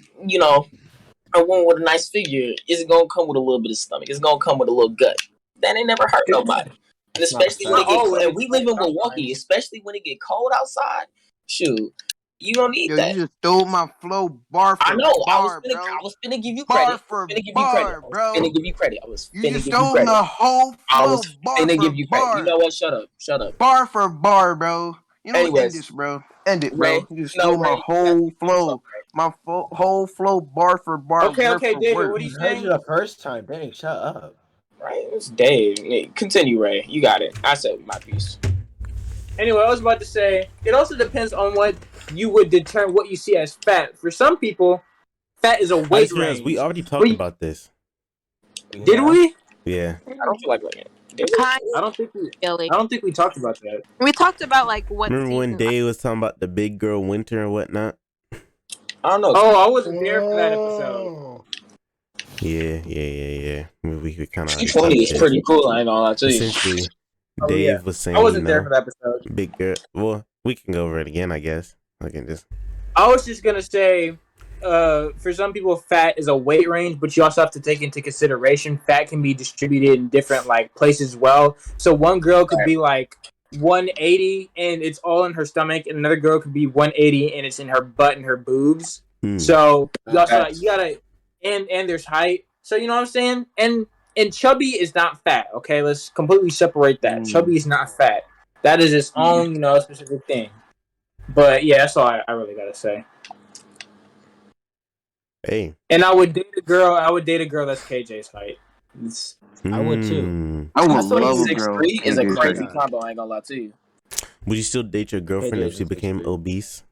a woman with a nice figure, is it gonna come with a little bit of stomach? It's gonna come with a little gut. That ain't never hurt nobody. And especially when it get cold. And we live in Milwaukee, especially when it get cold outside. Shoot, you don't need that. You just stole my flow bar for I know. bar, I was finna give you credit. Bar for I was finna give you credit. I was finna give you credit. You just stole the whole flow bar finna for give you credit. bar. You know what? Shut up. Bar for bar, bro. You know, Anyways, end this, bro. End it, bro. Ray, You just stole my whole flow. My whole flow bar for bar. Okay, David, what are you I heard saying? you the first time. Dang, shut up. Right, it's Dave. Continue, Ray. You got it. I said my piece. Anyway, I was about to say it also depends on what you would determine what you see as fat. For some people, fat is a weight range. We already talked about this. Did we? Yeah. I don't feel like it. I don't think we talked about that. We talked about like what. Remember when Dave was talking about the big girl winter and whatnot? I don't know. Oh, I wasn't there for that episode. Yeah. We kind of. 20 is pretty cool. I ain't gonna lie to you. Essentially, Dave was saying, I wasn't there for that episode. Big girl. Well, we can go over it again, I guess. I can just. I was just gonna say, for some people, fat is a weight range, but you also have to take into consideration fat can be distributed in different like places as well. So one girl could be like 180 and it's all in her stomach, and another girl could be 180 and it's in her butt and her boobs. So you also you gotta and there's height. So you know what I'm saying? And chubby is not fat. Okay, let's completely separate that. Chubby is not fat. That is its own, specific thing. But yeah, that's all I really gotta say. Hey. And I would date a girl that's KJ's height. I would too. I would love a 6'3" is a crazy combo. I ain't gonna lie to you. Would you still date your girlfriend if she became obese?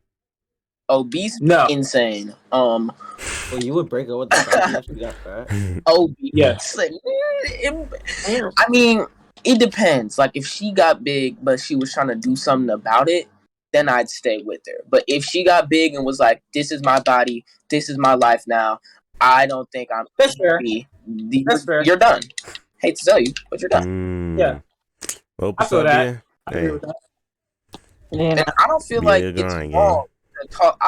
Obese? No. Insane. Well, you would break up with the guy if you got fat. Obese. Yes. I mean, it depends. Like, if she got big, but she was trying to do something about it, then I'd stay with her. But if she got big and was like, this is my body, this is my life now, I don't think I'm happy you're done. Hate to tell you, but you're done. Yeah. Well, I feel that. yeah. I agree with that. And I don't feel like it's grind, wrong to talk.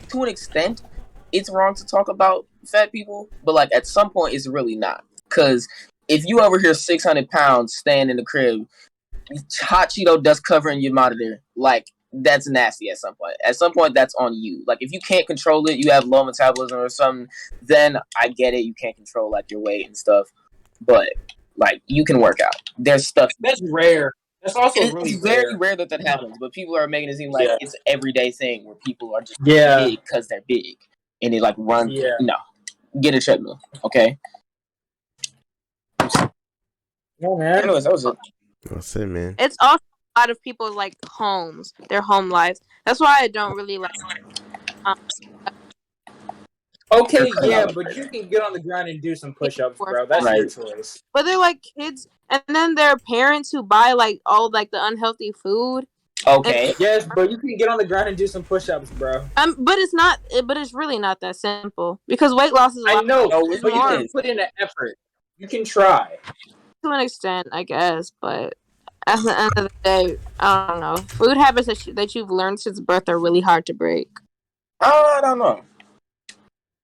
To an extent, it's wrong to talk about fat people, but like at some point, it's really not. Because if you over here 600 pounds staying in the crib, hot Cheeto dust covering your monitor, like that's nasty. At some point, that's on you. Like if you can't control it, you have low metabolism or something. Then I get it. You can't control like your weight and stuff, but like you can work out. There's stuff that's rare. That's also really very rare that happens, but people are making it seem like it's an everyday thing where people are just big because they're big and they like run. Yeah. No, get a treadmill, okay? No, man. Anyways, that was it. That's it, man. It's also a lot of people's like homes, their home lives. That's why I don't really like. Okay, yeah, but you can get on the ground and do some push-ups, bro. That's your choice. But they're like kids, and then there are parents who buy like all like the unhealthy food. Okay. Yes, but you can get on the ground and do some push-ups, bro. But it's not. But it's really not that simple because weight loss is. I know, but it's you more can put in an effort. You can try to an extent, I guess, but at the end of the day, I don't know. Food habits that you've learned since birth are really hard to break. I don't know.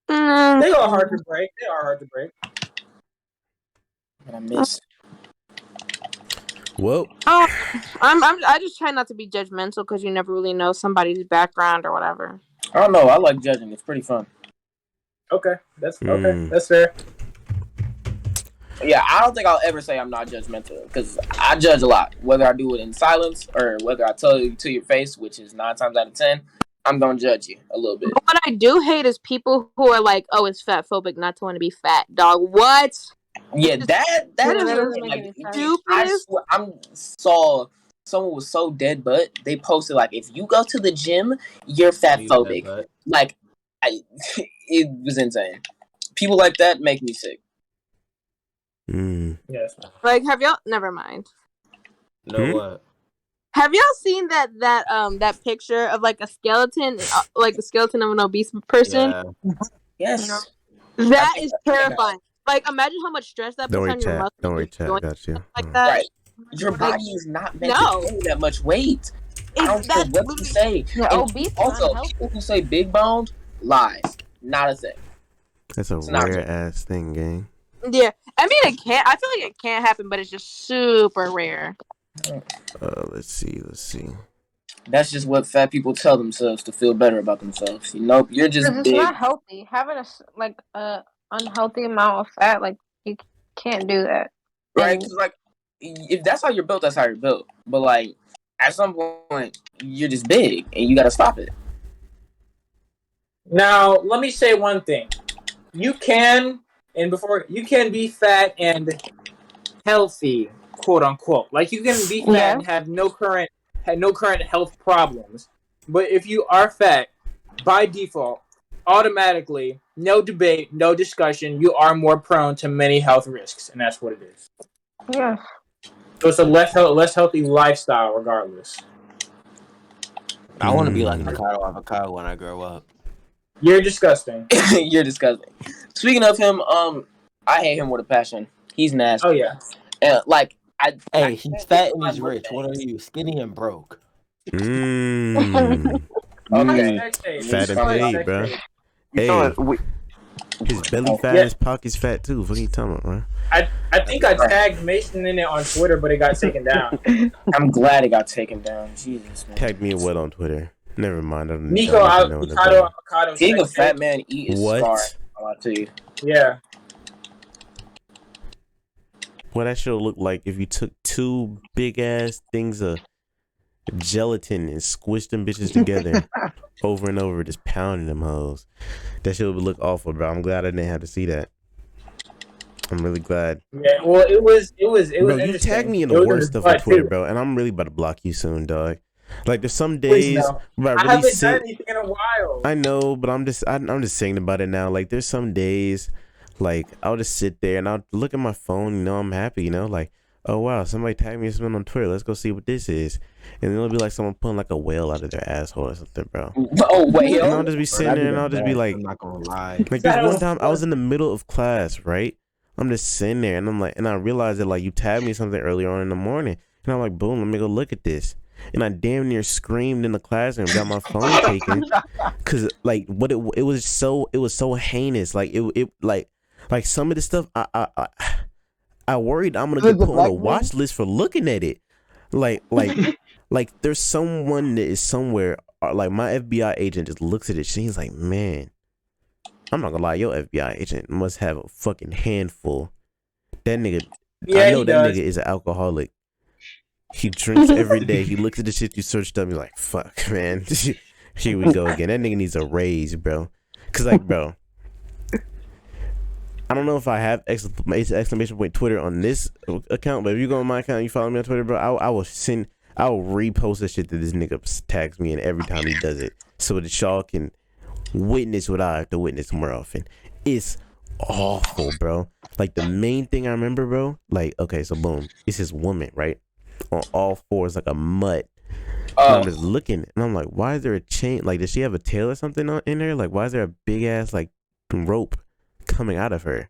They are hard to break. But I miss. Well, I just try not to be judgmental because you never really know somebody's background or whatever. I don't know. I like judging. It's pretty fun. Okay, that's fair. Yeah, I don't think I'll ever say I'm not judgmental because I judge a lot. Whether I do it in silence or whether I tell you to your face, which is 9 times out of 10. I'm gonna judge you a little bit. But what I do hate is people who are like, "Oh, it's fat phobic not to want to be fat." Dog, what? Yeah, that doesn't like, make any sense. I saw someone was so dead butt. They posted like, "If you go to the gym, you're fat phobic." Like, it was insane. People like that make me sick. Yes. Like, have y'all? Never mind. No what? Have y'all seen that picture of like a skeleton, like the skeleton of an obese person? Yeah. Yes. That is terrifying. Like, imagine how much stress that puts on your muscles. Don't worry, chat. Got you. Like that. Right. Your body is not meant to carry that much weight. I don't care what you say. Obese Also, people who say big boned, lies. Not a thing. That's a rare ass thing, gang. Yeah, I mean it can't. I feel like it can't happen, but it's just super rare. Let's see. That's just what fat people tell themselves to feel better about themselves. You know, you're just it's big. not healthy. Having a unhealthy amount of fat, like you can't do that. Right? 'Cause, like, if that's how you're built, that's how you're built. But like, at some point, you're just big, and you gotta stop it. Now, let me say one thing. You can be fat and healthy, quote unquote. Like you can be fat and have no current health problems. But if you are fat, by default, automatically, no debate, no discussion, you are more prone to many health risks, and that's what it is. Yeah. So it's a less healthy lifestyle, regardless. I want to be like Ricardo Avocado when I grow up. You're disgusting. You're disgusting. Speaking of him, I hate him with a passion. He's nasty. Oh yeah. Hey, he's fat and he's rich. What are you? Skinny and broke. Okay. Fat and paid, bro. Hey, his belly fat, his pockets fat too. What are you talking about, bro? I think I tagged Mason in it on Twitter, but it got taken down. I'm glad it got taken down. Jesus, man. Tagged me in what on Twitter? Never mind. Nico Avocado. Being a fat man eat is what? scarring, I'll tell you. Yeah. What that should look like if you took 2 big ass things of gelatin and squished them bitches together over and over, just pounding them hoes. That shit would look awful, bro. I'm glad I didn't have to see that. I'm really glad. Yeah, well, it was. Bro, you tagged me in the worst stuff on Twitter, bro, and I'm really about to block you soon, dog. Like there's some days where I really haven't done anything in a while. I know, but I'm just saying about it now. Like there's some days, like I'll just sit there and I'll look at my phone. You know, I'm happy. You know, like oh wow, somebody tagged me something on Twitter. Let's go see what this is. And then it'll be like someone pulling like a whale out of their asshole or something, bro. Oh whale! And I'll just be sitting there and I'll just be like, I'm not gonna lie. Like this one time I was in the middle of class, right? I'm just sitting there, and I'm like, and I realized that like you tagged me something earlier on in the morning, and I'm like, boom, let me go look at this. And I damn near screamed in the classroom, got my phone taken, cause like what it was so heinous. Like it like some of the stuff I worried I'm gonna get put on a watch list for looking at it. Like there's someone that is somewhere. Like my FBI agent just looks at it. She's like, man, I'm not gonna lie, your FBI agent must have a fucking handful. That nigga, I know that nigga is an alcoholic. He drinks every day. He looks at the shit you searched up. He's like, fuck, man. Here we go again. That nigga needs a raise, bro. Cause like, bro, I don't know if I have exclamation point Twitter on this account, but if you go on my account and you follow me on Twitter, bro, I will repost the shit that this nigga tags me in every time he does it, so that y'all can witness what I have to witness more often. It's awful, bro. Like the main thing I remember, bro, like, okay, so boom, it's this woman, right? On all fours like a mutt. And I'm just looking and I'm like, why is there a chain? Like, does she have a tail or something in there? Like, why is there a big ass like rope coming out of her?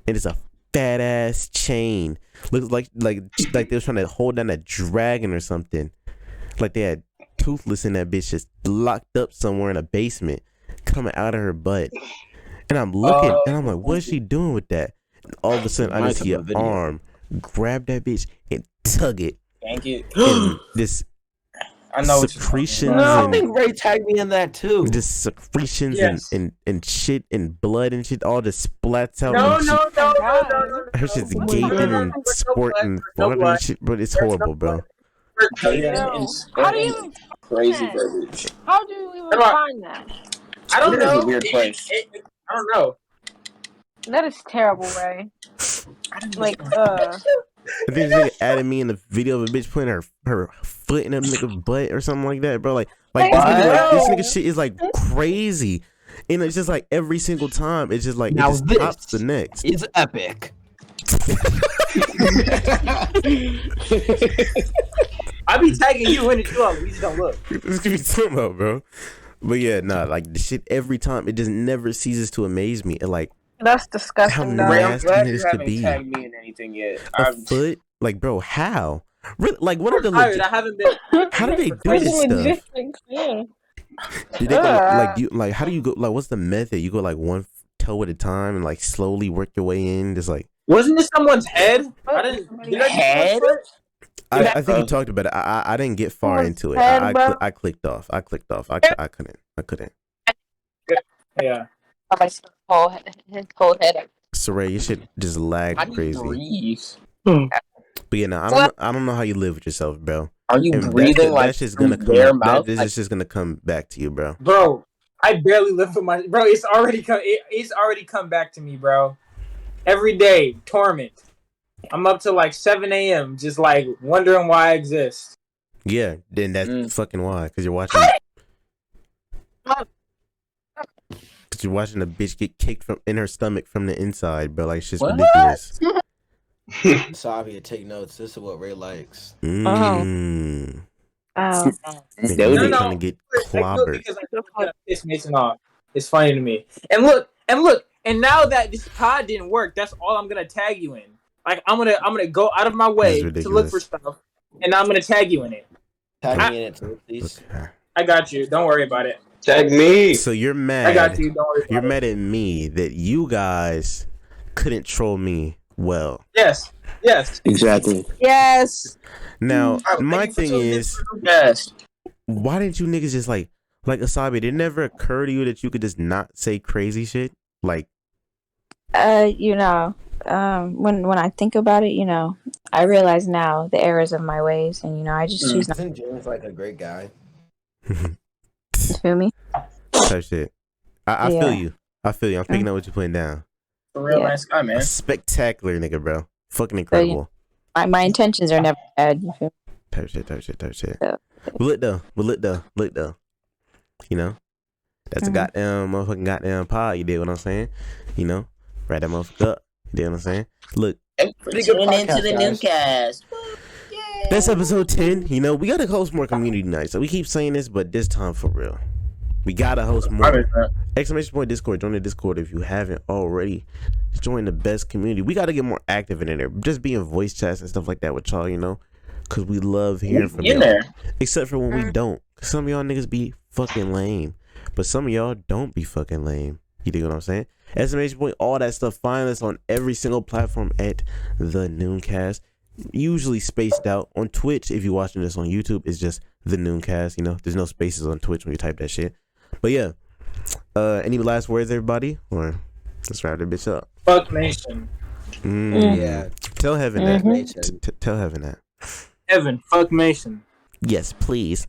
And it's a fat ass chain. Looks like they were trying to hold down a dragon or something. Like they had Toothless in that bitch just locked up somewhere in a basement, coming out of her butt. And I'm looking and I'm like, what is she doing with that? And all of a sudden I just see an arm grab that bitch and tug it. Thank you. And this I know secretions. No, I think Ray tagged me in that too. Just secretions and shit and blood and shit all just splats out. No. Her shit's gaping and sporting and shit, but it's horrible, bro. How do you crazy verbiage? How do you even find that? I don't know. It's a weird place. I don't know. That is terrible, Ray. Like, I think this nigga added me in the video of a bitch putting her foot in a nigga butt or something like that, bro. Like this nigga shit is like crazy, and it's just like every single time it's just like now it just tops the next. It's epic. I be tagging you in it too. We just don't look. This could be talking about, bro. But yeah, nah, like the shit every time it just never ceases to amaze me. And like that's disgusting. How Ray, I'm nasty glad this you could haven't be. tagged me in anything yet. A foot, like, bro, how? Really, like, what are the I haven't been. how do they do this stuff? Yeah. Do they go, like how do you go? Like, what's the method? You go like one toe at a time and like slowly work your way in. Just like, wasn't this someone's head? Head? I think you talked about it. I didn't get far into it. I clicked off. I couldn't. Yeah. His whole head. Saray, your shit just lagged crazy. Breathe? But yeah, no, I don't know how you live with yourself, bro. Are you And breathing like that's just gonna through their mouth? This is just gonna come back to you, bro. Bro, I barely live for my bro. It's already come back to me, bro. Every day, torment. I'm up to like 7 a.m. just like wondering why I exist. Yeah, then that's fucking why, because you're watching. Because you're watching a bitch get kicked in her stomach from the inside, bro. Like, shit's ridiculous. Savia, take notes. This is what Ray likes. Mm. Oh. Nigga, trying to get clobbered. Because I piss Mason off. It's funny to me. And look, and now that this pod didn't work, that's all I'm gonna tag you in. Like I'm gonna go out of my way to look for stuff, and I'm gonna tag you in it. Tag me in it too, please. Okay. I got you. Don't worry about it. Tag me. So you're mad. I got you. Don't worry about You're mad at me that you guys couldn't troll me well. Yes. Exactly. Yes. Now, my thing is, why didn't you niggas just like Asabi? Did it never occur to you that you could just not say crazy shit? Like, when I think about it, I realize now the errors of my ways, and I just choose not. Isn't James like a great guy? You feel me? Type shit. I feel you. I'm picking up what you're putting down. A real nice guy, man. A spectacular nigga, bro. Fucking incredible. My intentions are never bad. You feel me? Type shit. But look though. That's a goddamn motherfucking goddamn pod. You did what I'm saying? Write that motherfucker up. You did what I'm saying? Look. Tune into the Nooncast. That's episode 10. We gotta host more community nights. So we keep saying this, but this time for real. We gotta host more. Exclamation point Discord. Join the Discord if you haven't already. Join the best community. We gotta get more active in there. Just being voice chats and stuff like that with y'all, you know, because we love hearing from y'all. There. Except for when we don't. Some of y'all niggas be fucking lame, but some of y'all don't be fucking lame. You dig what I'm saying? Exclamation point, all that stuff. Find us on every single platform at the Nooncast. Usually spaced out on Twitch. If you're watching this on YouTube, it's just the Nooncast. You know, there's no spaces on Twitch when you type that shit. But yeah, any last words, everybody? Or let's wrap that bitch up. Fuck Mason. Yeah. Tell Heaven that. Tell Heaven that. Heaven, fuck Mason. Yes, please.